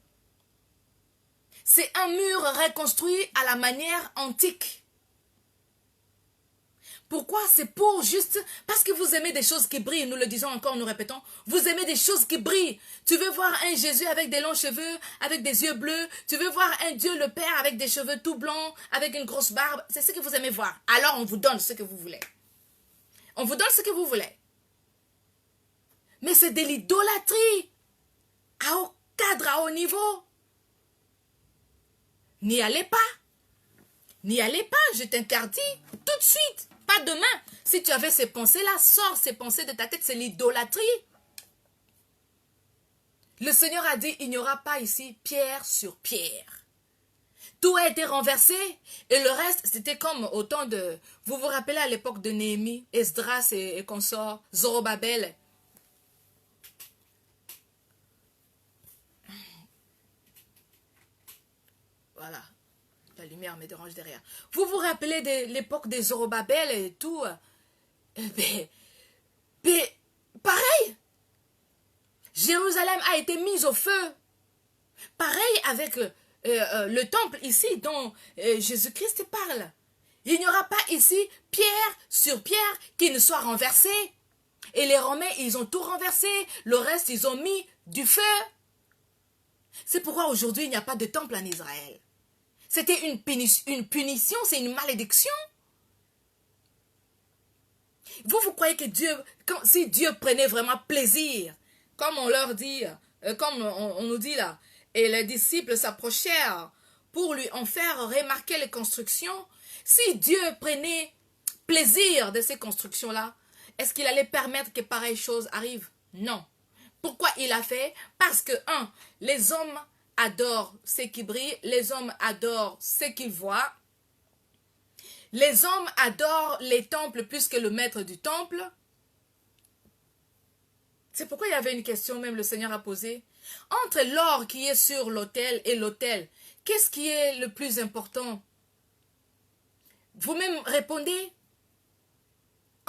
S1: C'est un mur reconstruit à la manière antique. Pourquoi? C'est pour juste... Parce que vous aimez des choses qui brillent. Nous le disons encore, nous répétons. Vous aimez des choses qui brillent. Tu veux voir un Jésus avec des longs cheveux, avec des yeux bleus. Tu veux voir un Dieu le Père avec des cheveux tout blancs, avec une grosse barbe. C'est ce que vous aimez voir. Alors on vous donne ce que vous voulez. On vous donne ce que vous voulez. Mais c'est de l'idolâtrie. À haut cadre, à haut niveau. N'y allez pas. N'y allez pas, je t'interdis tout de suite. Pas demain. Si tu avais ces pensées-là, sors ces pensées de ta tête, c'est l'idolâtrie. Le Seigneur a dit, il n'y aura pas ici pierre sur pierre. Tout a été renversé et le reste, c'était comme au temps de... Vous vous rappelez à l'époque de Néhémie, Esdras et consorts, Zorobabel. Voilà. La lumière me dérange derrière. Vous vous rappelez de l'époque des Zorobabel et tout? Mais pareil. Jérusalem a été mise au feu. Pareil avec le temple ici dont Jésus-Christ parle. Il n'y aura pas ici pierre sur pierre qui ne soit renversée. Et les Romains, ils ont tout renversé. Le reste, ils ont mis du feu. C'est pourquoi aujourd'hui, il n'y a pas de temple en Israël. C'était une punition, c'est une malédiction. Vous croyez que Dieu, si Dieu prenait vraiment plaisir, comme on leur dit, comme on nous dit là, et les disciples s'approchèrent pour lui en faire remarquer les constructions, si Dieu prenait plaisir de ces constructions-là, est-ce qu'il allait permettre que pareille chose arrive? Non. Pourquoi il a fait? Parce que, les hommes adorent ce qui brille, les hommes adorent ce qu'ils voient, les hommes adorent les temples plus que le maître du temple. C'est pourquoi il y avait une question, même le Seigneur a posée. Entre l'or qui est sur l'autel et l'autel, qu'est-ce qui est le plus important? Vous-même répondez.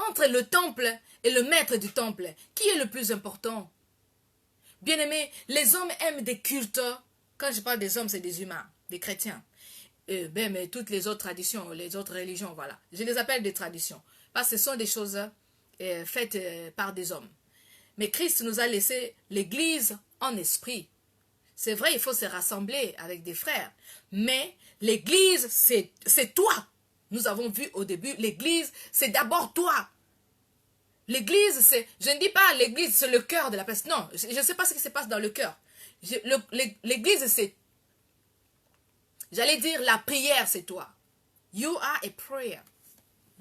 S1: Entre le temple et le maître du temple, qui est le plus important? Bien-aimés, les hommes aiment des cultes. Quand je parle des hommes, c'est des humains, des chrétiens. Mais toutes les autres traditions, les autres religions, voilà. Je les appelle des traditions. Parce que ce sont des choses faites par des hommes. Mais Christ nous a laissé l'église en esprit. C'est vrai, il faut se rassembler avec des frères. Mais l'église, c'est toi. Nous avons vu au début, l'église, c'est d'abord toi. L'église, je ne dis pas l'église, c'est le cœur de la place. Non, je ne sais pas ce qui se passe dans le cœur. L'église, c'est, j'allais dire, la prière, c'est toi. You are a prayer.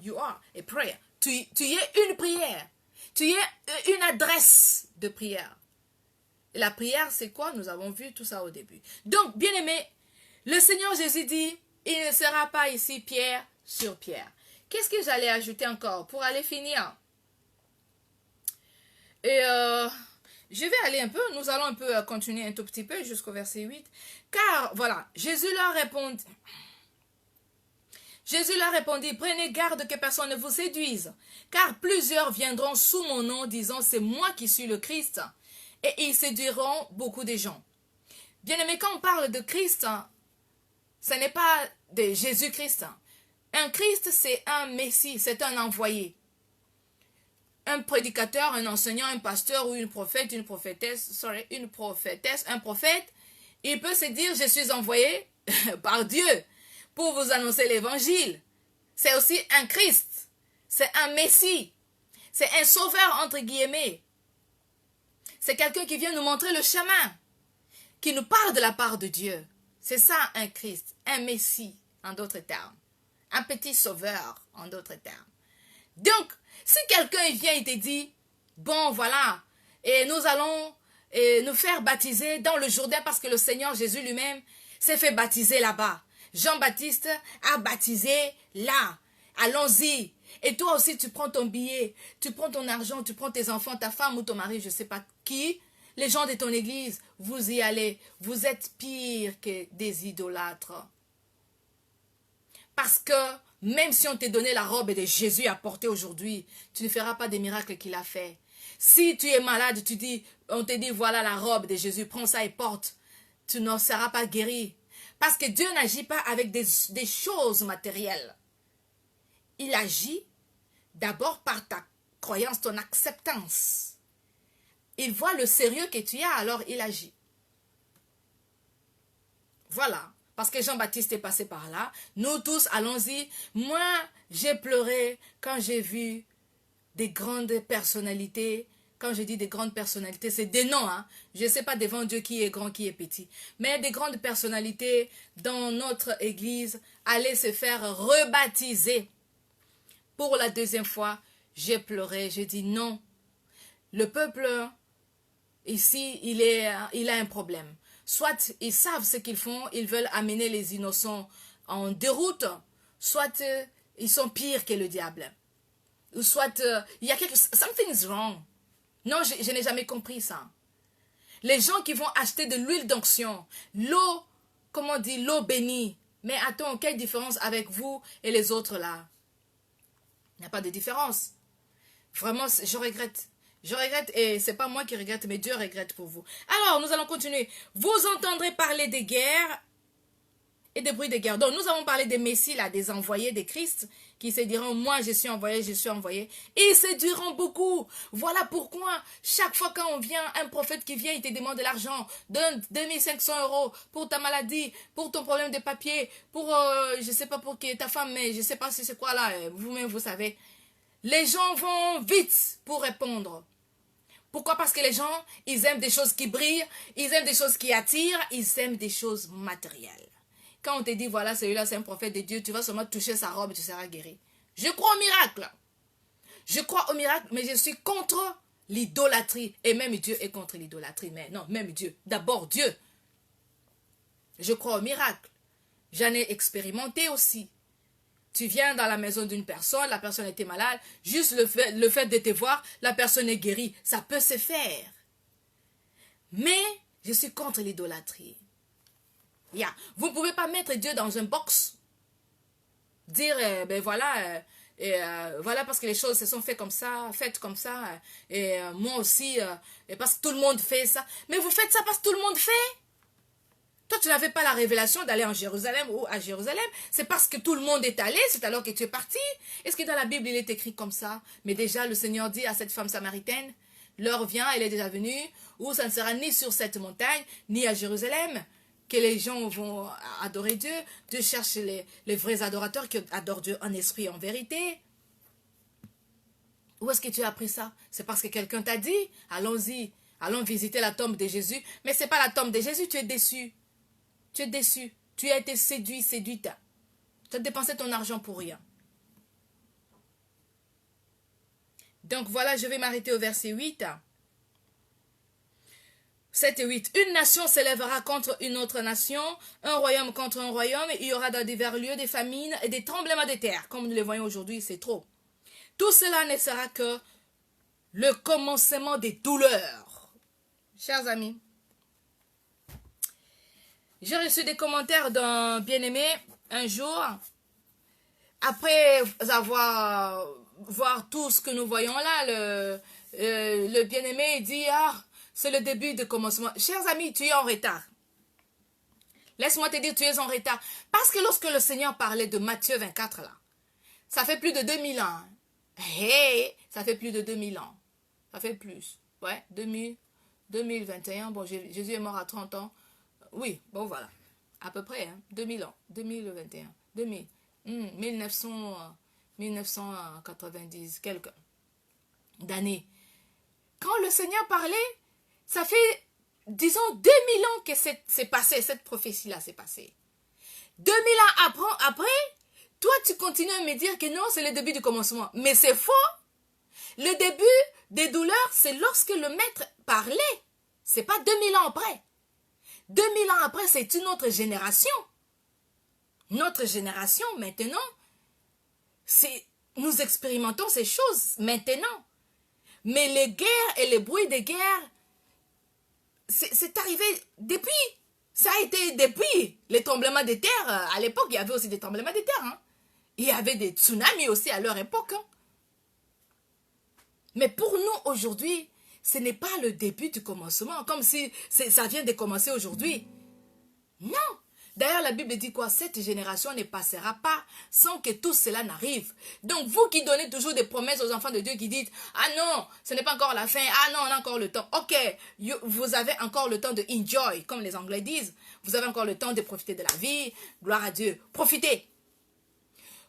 S1: You are a prayer. Tu es une prière. Tu es une adresse de prière. Et la prière, c'est quoi? Nous avons vu tout ça au début. Donc, bien aimé, le Seigneur Jésus dit, il ne sera pas ici pierre sur pierre. Qu'est-ce que j'allais ajouter encore pour aller finir? Et je vais aller un peu, nous allons un peu continuer un tout petit peu jusqu'au verset 8. Car, voilà, Jésus leur répondit, prenez garde que personne ne vous séduise, car plusieurs viendront sous mon nom disant, c'est moi qui suis le Christ, et ils séduiront beaucoup de gens. Bien aimé, quand on parle de Christ, ce n'est pas de Jésus-Christ. Un Christ, c'est un Messie, c'est un envoyé. Un prédicateur, un enseignant, un pasteur ou une prophète, un prophète, il peut se dire, je suis envoyé par Dieu pour vous annoncer l'évangile. C'est aussi un Christ, c'est un Messie, c'est un sauveur entre guillemets. C'est quelqu'un qui vient nous montrer le chemin, qui nous parle de la part de Dieu. C'est ça un Christ, un Messie en d'autres termes. Un petit sauveur en d'autres termes. Donc, si quelqu'un vient et te dit, bon voilà, et nous allons nous faire baptiser dans le Jourdain parce que le Seigneur Jésus lui-même s'est fait baptiser là-bas. Jean-Baptiste a baptisé là. Allons-y. Et toi aussi, tu prends ton billet, tu prends ton argent, tu prends tes enfants, ta femme ou ton mari, je ne sais pas qui, les gens de ton église, vous y allez. Vous êtes pire que des idolâtres. Parce que même si on t'a donné la robe de Jésus à porter aujourd'hui, tu ne feras pas des miracles qu'il a fait. Si tu es malade, on te dit voilà la robe de Jésus, prends ça et porte. Tu n'en seras pas guéri. Parce que Dieu n'agit pas avec des choses matérielles. Il agit d'abord par ta croyance, ton acceptance. Il voit le sérieux que tu as, alors il agit. Voilà. Parce que Jean-Baptiste est passé par là. Nous tous, allons-y. Moi, j'ai pleuré quand j'ai vu des grandes personnalités. Quand je dis des grandes personnalités, c'est des noms. Hein? Je ne sais pas devant Dieu qui est grand, qui est petit. Mais des grandes personnalités dans notre église allaient se faire rebaptiser. Pour la deuxième fois, j'ai pleuré. J'ai dit non. Le peuple, ici, il a un problème. Soit ils savent ce qu'ils font, ils veulent amener les innocents en déroute, soit ils sont pires que le diable. Ou soit il y a something is wrong. Non, je n'ai jamais compris ça. Les gens qui vont acheter de l'huile d'onction, l'eau, comment on dit, l'eau bénie. Mais attends, quelle différence avec vous et les autres là? Il n'y a pas de différence. Vraiment, je regrette. Je regrette, et c'est pas moi qui regrette, mais Dieu regrette pour vous. Alors, nous allons continuer. Vous entendrez parler des guerres et des bruits de guerre. Donc, nous avons parlé des messies, là, des envoyés, des Christ, qui se diront, moi, je suis envoyé, je suis envoyé. Et ils se diront beaucoup. Voilà pourquoi, chaque fois quand on vient, un prophète qui vient, il te demande de l'argent, donne 2500 € pour ta maladie, pour ton problème de papier, pour, je sais pas pour qui est ta femme, mais je sais pas si c'est quoi là, vous-même, vous savez. Les gens vont vite pour répondre. Pourquoi? Parce que les gens, ils aiment des choses qui brillent, ils aiment des choses qui attirent, ils aiment des choses matérielles. Quand on te dit, voilà, celui-là, c'est un prophète de Dieu, tu vas seulement toucher sa robe et tu seras guéri. Je crois au miracle. Je crois au miracle, mais je suis contre l'idolâtrie. Et même Dieu est contre l'idolâtrie. Mais non, même Dieu. D'abord Dieu. Je crois au miracle. J'en ai expérimenté aussi. Tu viens dans la maison d'une personne, la personne était malade, juste le fait de te voir, la personne est guérie. Ça peut se faire. Mais je suis contre l'idolâtrie. Yeah. Vous ne pouvez pas mettre Dieu dans un box. Dire, ben voilà, voilà parce que les choses se sont faites comme ça, et moi aussi, et parce que tout le monde fait ça. Mais vous faites ça parce que tout le monde fait. Toi, tu n'avais pas la révélation d'aller en Jérusalem ou à Jérusalem. C'est parce que tout le monde est allé, c'est alors que tu es parti. Est-ce que dans la Bible, il est écrit comme ça? Mais déjà, le Seigneur dit à cette femme samaritaine, l'heure vient, elle est déjà venue, où ça ne sera ni sur cette montagne, ni à Jérusalem, que les gens vont adorer Dieu. Dieu cherche les vrais adorateurs qui adorent Dieu en esprit et en vérité. Où est-ce que tu as appris ça? C'est parce que quelqu'un t'a dit, allons-y, allons visiter la tombe de Jésus. Mais ce n'est pas la tombe de Jésus, tu es déçu. Tu es déçu. Tu as été séduit, séduite. Tu as dépensé ton argent pour rien. Donc voilà, je vais m'arrêter au verset 8. 7 et 8. Une nation s'élèvera contre une autre nation, un royaume contre un royaume, et il y aura dans divers lieux des famines et des tremblements de terre. Comme nous le voyons aujourd'hui, c'est trop. Tout cela ne sera que le commencement des douleurs. Chers amis, j'ai reçu des commentaires d'un bien-aimé un jour, après avoir voir tout ce que nous voyons là, le bien-aimé dit, ah, c'est le début de commencement. Chers amis, tu es en retard. Laisse-moi te dire, tu es en retard. Parce que lorsque le Seigneur parlait de Matthieu 24 là, ça fait plus de 2000 ans. Hey, ça fait plus de 2000 ans. Ça fait plus. Ouais, 2021. Bon, Jésus est mort à 30 ans. Oui, bon voilà. À peu près, hein, 2000 ans. 2021. 2000. 1990, quelques d'années. Quand le Seigneur parlait, ça fait, disons, 2000 ans que c'est passé, cette prophétie-là s'est passée. 2000 ans après, toi, tu continues à me dire que non, c'est le début du commencement. Mais c'est faux. Le début des douleurs, c'est lorsque le maître parlait. C'est pas 2000 ans après. 2000 ans après, c'est une autre génération. Notre génération, maintenant, nous expérimentons ces choses maintenant. Mais les guerres et les bruits de guerre, c'est arrivé depuis. Ça a été depuis les tremblements de terre. À l'époque, il y avait aussi des tremblements de terre. Hein. Il y avait des tsunamis aussi à leur époque. Hein. Mais pour nous, aujourd'hui, ce n'est pas le début du commencement, comme si ça vient de commencer aujourd'hui. Non. D'ailleurs, la Bible dit quoi? Cette génération ne passera pas sans que tout cela n'arrive. Donc, vous qui donnez toujours des promesses aux enfants de Dieu qui disent, ah non, ce n'est pas encore la fin, ah non, on a encore le temps. Ok, vous avez encore le temps de enjoy, comme les Anglais disent. Vous avez encore le temps de profiter de la vie. Gloire à Dieu. Profitez.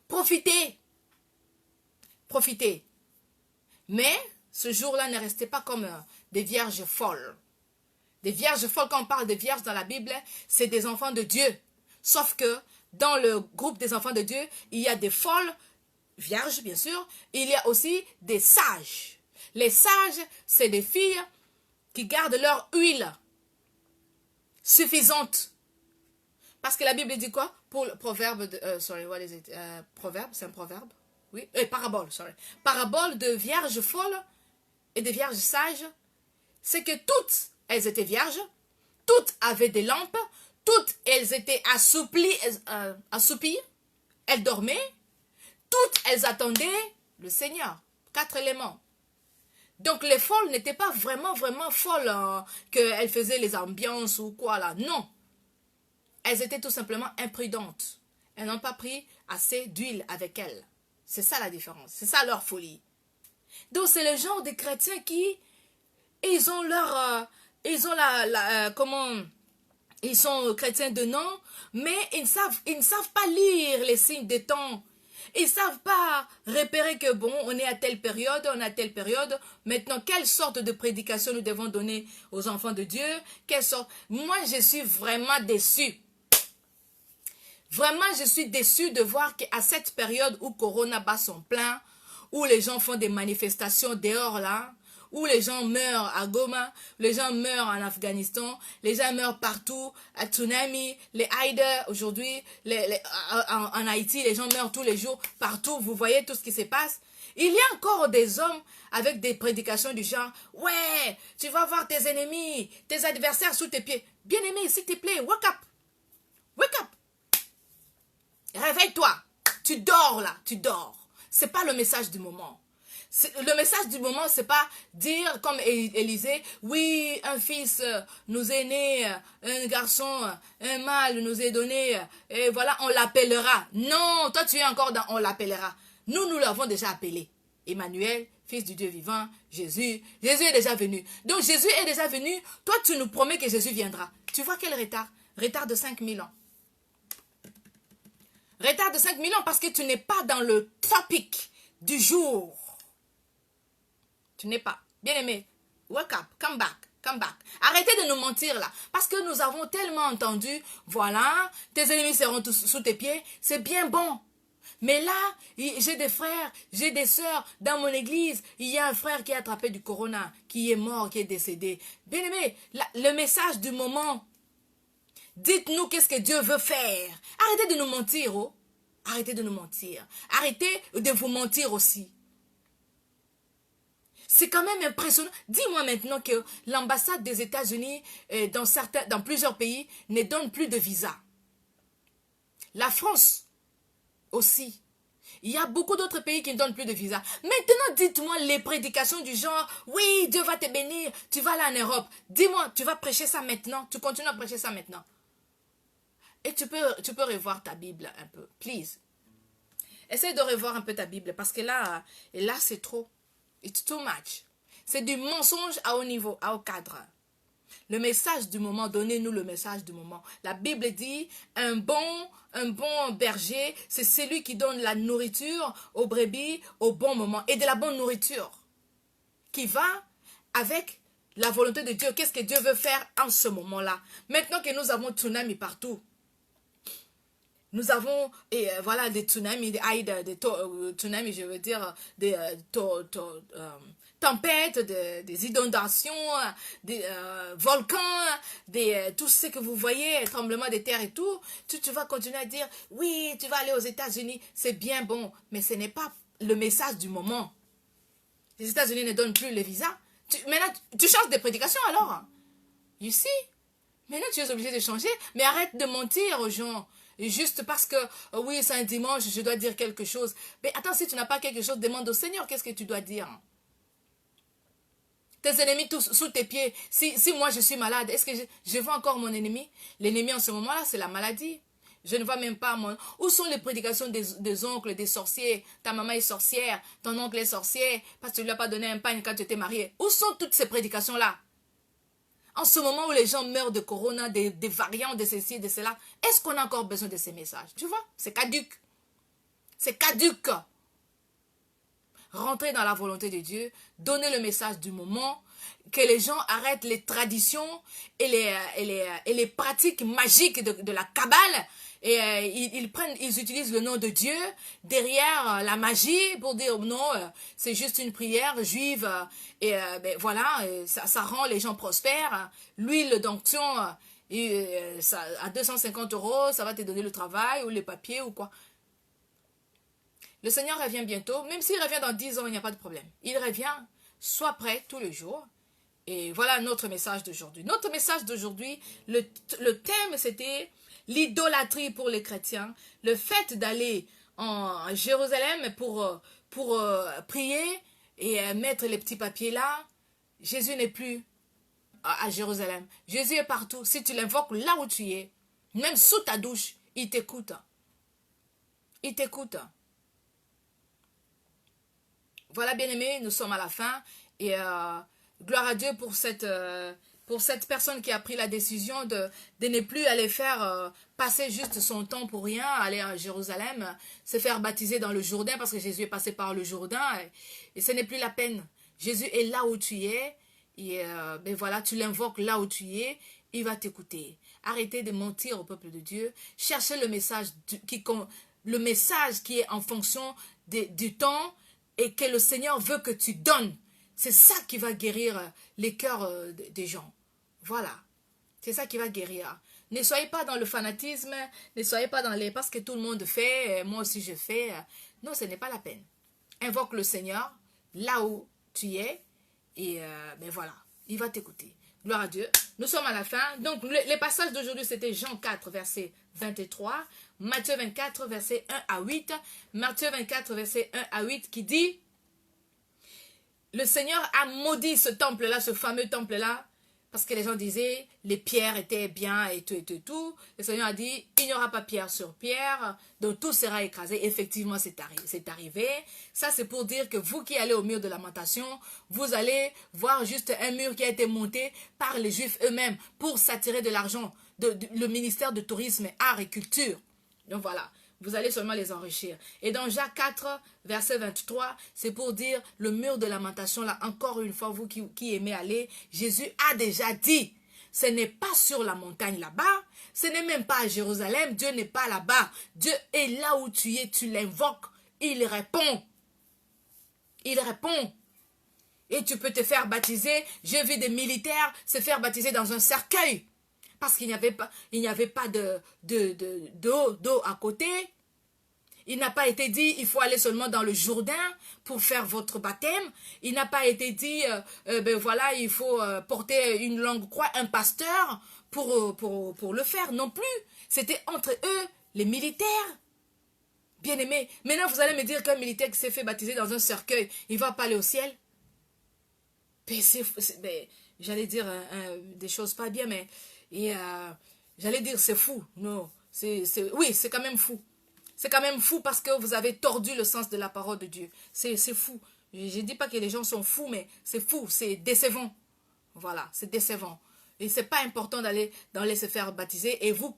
S1: Profitez. Profitez. Mais, ce jour-là, ne restez pas comme des vierges folles. Des vierges folles, quand on parle de vierges dans la Bible, c'est des enfants de Dieu. Sauf que dans le groupe des enfants de Dieu, il y a des folles, vierges bien sûr, il y a aussi des sages. Les sages, c'est des filles qui gardent leur huile suffisante. Parce que la Bible dit quoi? Pour le proverbe, proverbe, c'est un proverbe? Oui, parabole, sorry. Parabole de vierges folles et de vierges sages, c'est que toutes elles étaient vierges, toutes avaient des lampes, toutes elles étaient assoupies, elles dormaient, toutes elles attendaient le Seigneur. 4 éléments. Donc les folles n'étaient pas vraiment folles, hein, qu'elles faisaient les ambiances ou quoi là. Non. Elles étaient tout simplement imprudentes. Elles n'ont pas pris assez d'huile avec elles. C'est ça la différence. C'est ça leur folie. Donc c'est le genre de chrétiens qui, ils ont leur, comment, ils sont chrétiens de nom, mais ils ne savent pas lire les signes des temps. Ils ne savent pas repérer que bon, on est à telle période, on est à telle période. Maintenant, quelle sorte de prédication nous devons donner aux enfants de Dieu? Quelle sorte? Moi, je suis vraiment déçue. Vraiment, je suis déçue de voir qu'à cette période où Corona bat son plein, où les gens font des manifestations dehors là, où les gens meurent à Goma, les gens meurent en Afghanistan, les gens meurent partout, à Tsunami, les Haïders aujourd'hui, en Haïti, les gens meurent tous les jours, partout, vous voyez tout ce qui se passe. Il y a encore des hommes avec des prédications du genre, ouais, tu vas voir tes ennemis, tes adversaires sous tes pieds. Bien-aimé, s'il te plaît, wake up, wake up. Réveille-toi, tu dors là, tu dors. C'est pas le message du moment. Le message du moment, c'est pas dire comme Élisée, oui, un fils nous est né, un garçon, un mâle nous est donné, et voilà, on l'appellera. Non, toi tu es encore dans on l'appellera. Nous l'avons déjà appelé. Emmanuel, fils du Dieu vivant, Jésus. Jésus est déjà venu. Donc Jésus est déjà venu, toi tu nous promets que Jésus viendra. Tu vois quel retard? Retard de 5000 ans. Retard de 5000 ans parce que tu n'es pas dans le topic du jour. Tu n'es pas. Bien-aimé, wake up, come back, come back. Arrêtez de nous mentir là. Parce que nous avons tellement entendu, voilà, tes ennemis seront tous sous tes pieds. C'est bien bon. Mais là, j'ai des frères, j'ai des sœurs dans mon église. Il y a un frère qui est attrapé du corona, qui est mort, qui est décédé. Bien-aimé, le message du moment. Dites-nous qu'est-ce que Dieu veut faire. Arrêtez de nous mentir, oh. Arrêtez de nous mentir. Arrêtez de vous mentir aussi. C'est quand même impressionnant. Dis-moi maintenant que l'ambassade des États-Unis dans plusieurs pays ne donne plus de visa. La France aussi. Il y a beaucoup d'autres pays qui ne donnent plus de visa. Maintenant, dites-moi les prédications du genre, oui, Dieu va te bénir, tu vas aller en Europe. Dis-moi, tu vas prêcher ça maintenant, tu continues à prêcher ça maintenant. Et tu peux revoir ta Bible un peu, please. Essaye de revoir un peu ta Bible parce que là c'est trop. It's too much. C'est du mensonge à haut niveau, à haut cadre. Le message du moment, donnez-nous le message du moment. La Bible dit, un bon berger, c'est celui qui donne la nourriture aux brebis au bon moment. Et de la bonne nourriture qui va avec la volonté de Dieu. Qu'est-ce que Dieu veut faire en ce moment-là? Maintenant que nous avons tsunami partout. Nous avons, voilà, des tsunamis, des tsunamis, je veux dire, des tempêtes, des inondations, des volcans, tout ce que vous voyez, tremblements de terre et tout. Tu vas continuer à dire, oui, tu vas aller aux États-Unis, c'est bien bon, mais ce n'est pas le message du moment. Les États-Unis ne donnent plus les visas. Maintenant, tu changes de prédication alors. You see? Maintenant, tu es obligé de changer, mais arrête de mentir aux gens. Juste parce que, oui, c'est un dimanche, je dois dire quelque chose. Mais attends, si tu n'as pas quelque chose, demande au Seigneur, qu'est-ce que tu dois dire? Tes ennemis tous sous tes pieds. Si moi je suis malade, est-ce que je vois encore mon ennemi? L'ennemi en ce moment-là, c'est la maladie. Je ne vois même pas mon... Où sont les prédications des oncles, des sorciers? Ta maman est sorcière, ton oncle est sorcier, parce que tu ne lui as pas donné un pagne quand tu étais marié. Où sont toutes ces prédications-là? En ce moment où les gens meurent de corona, des variants, de ceci, de cela, est-ce qu'on a encore besoin de ces messages? Tu vois, c'est caduc. C'est caduc. Rentrez dans la volonté de Dieu, donnez le message du moment, que les gens arrêtent les traditions et les pratiques magiques de la Kabbale. Et ils utilisent le nom de Dieu derrière la magie pour dire non, c'est juste une prière juive et ben voilà, ça rend les gens prospères. L'huile d'onction à 250 €, ça va te donner le travail ou les papiers ou quoi. Le Seigneur revient bientôt, même s'il revient dans 10 ans, il n'y a pas de problème. Il revient, sois prêt tous les jours. Et voilà notre message d'aujourd'hui. Notre message d'aujourd'hui, le thème c'était l'idolâtrie pour les chrétiens, le fait d'aller en Jérusalem pour prier et mettre les petits papiers là, Jésus n'est plus à Jérusalem. Jésus est partout. Si tu l'invoques là où tu es, même sous ta douche, il t'écoute. Il t'écoute. Voilà, bien-aimés, nous sommes à la fin. Et gloire à Dieu pour cette personne qui a pris la décision de ne plus aller faire passer juste son temps pour rien, aller à Jérusalem, se faire baptiser dans le Jourdain, parce que Jésus est passé par le Jourdain. Et ce n'est plus la peine. Jésus est là où tu es. Et ben voilà, tu l'invoques là où tu es. Il va t'écouter. Arrêtez de mentir au peuple de Dieu. Cherchez le message qui est en fonction du temps et que le Seigneur veut que tu donnes. C'est ça qui va guérir les cœurs des gens. Voilà. C'est ça qui va guérir. Ne soyez pas dans le fanatisme, ne soyez pas dans les... parce que tout le monde fait, moi aussi je fais. Non, ce n'est pas la peine. Invoque le Seigneur là où tu es et ben voilà, il va t'écouter. Gloire à Dieu. Nous sommes à la fin. Donc, les passages d'aujourd'hui, c'était Jean 4, verset 23, Matthieu 24, verset 1 à 8, Matthieu 24, verset 1 à 8, qui dit, le Seigneur a maudit ce temple-là, ce fameux temple-là, parce que les gens disaient, les pierres étaient bien et tout, et tout, et tout. Le Seigneur a dit, il n'y aura pas pierre sur pierre, donc tout sera écrasé. Effectivement, c'est arrivé. Ça, c'est pour dire que vous qui allez au mur de lamentation, vous allez voir juste un mur qui a été monté par les Juifs eux-mêmes pour s'attirer de l'argent, le ministère de tourisme, art et culture. Donc voilà. Vous allez seulement les enrichir. Et dans Jacques 4, verset 23, c'est pour dire le mur de lamentation, là, encore une fois, vous qui aimez aller, Jésus a déjà dit, ce n'est pas sur la montagne là-bas, ce n'est même pas à Jérusalem, Dieu n'est pas là-bas. Dieu est là où tu es, tu l'invoques, il répond. Il répond. Et tu peux te faire baptiser. J'ai vu des militaires se faire baptiser dans un cercueil. Parce qu'il n'y avait pas d'eau à côté. Il n'a pas été dit, il faut aller seulement dans le Jourdain pour faire votre baptême. Il n'a pas été dit, ben voilà, il faut porter une longue croix, un pasteur pour le faire. Non plus. C'était entre eux, les militaires. Bien aimés. Maintenant, vous allez me dire qu'un militaire qui s'est fait baptiser dans un cercueil, il va pas aller au ciel. Ben, j'allais dire des choses pas bien, mais... Et j'allais dire, c'est fou. Non, oui, c'est quand même fou. C'est quand même fou parce que vous avez tordu le sens de la parole de Dieu. C'est fou. Je ne dis pas que les gens sont fous, mais c'est fou, c'est décevant. Voilà, c'est décevant. Et ce n'est pas important d'aller se faire baptiser et vous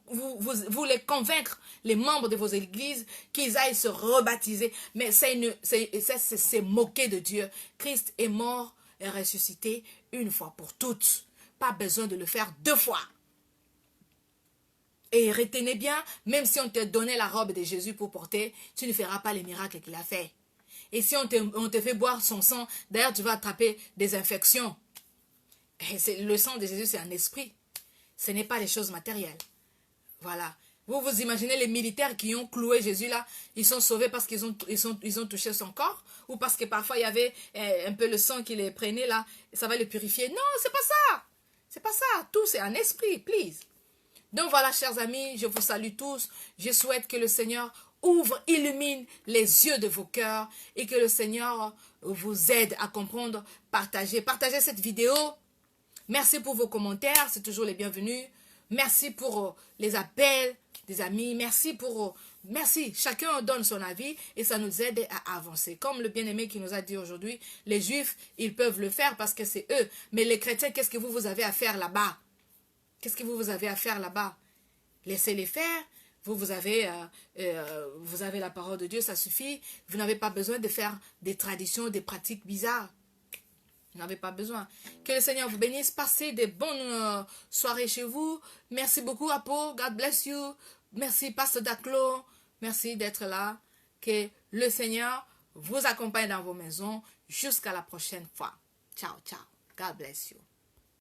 S1: les convaincre, les membres de vos églises, qu'ils aillent se rebaptiser. Mais c'est moquer de Dieu. Christ est mort et ressuscité une fois pour toutes. Pas besoin de le faire 2 fois. Et retenez bien, même si on te donnait la robe de Jésus pour porter, tu ne feras pas les miracles qu'il a fait. Et si on te fait boire son sang, d'ailleurs tu vas attraper des infections. Et le sang de Jésus, c'est un esprit. Ce n'est pas les choses matérielles. Voilà. Vous imaginez les militaires qui ont cloué Jésus là, ils sont sauvés parce qu'ils ont touché son corps, ou parce que parfois il y avait un peu le sang qui les prenait là, et ça va les purifier. Non, c'est pas ça. C'est pas ça. Tout, c'est un esprit, please. Donc voilà, chers amis, je vous salue tous. Je souhaite que le Seigneur illumine les yeux de vos cœurs et que le Seigneur vous aide à comprendre, partagez cette vidéo. Merci pour vos commentaires, c'est toujours les bienvenus. Merci pour les appels des amis. Merci. Chacun donne son avis et ça nous aide à avancer. Comme le bien-aimé qui nous a dit aujourd'hui, les Juifs, ils peuvent le faire parce que c'est eux. Mais les chrétiens, qu'est-ce que vous avez à faire là-bas? Qu'est-ce que vous avez à faire là-bas? Laissez-les faire. Vous avez la parole de Dieu, ça suffit. Vous n'avez pas besoin de faire des traditions, des pratiques bizarres. Vous n'avez pas besoin. Que le Seigneur vous bénisse. Passez des bonnes soirées chez vous. Merci beaucoup, Apo. God bless you. Merci, Pasteur Daclo. Merci d'être là. Que le Seigneur vous accompagne dans vos maisons jusqu'à la prochaine fois. Ciao, ciao. God bless you.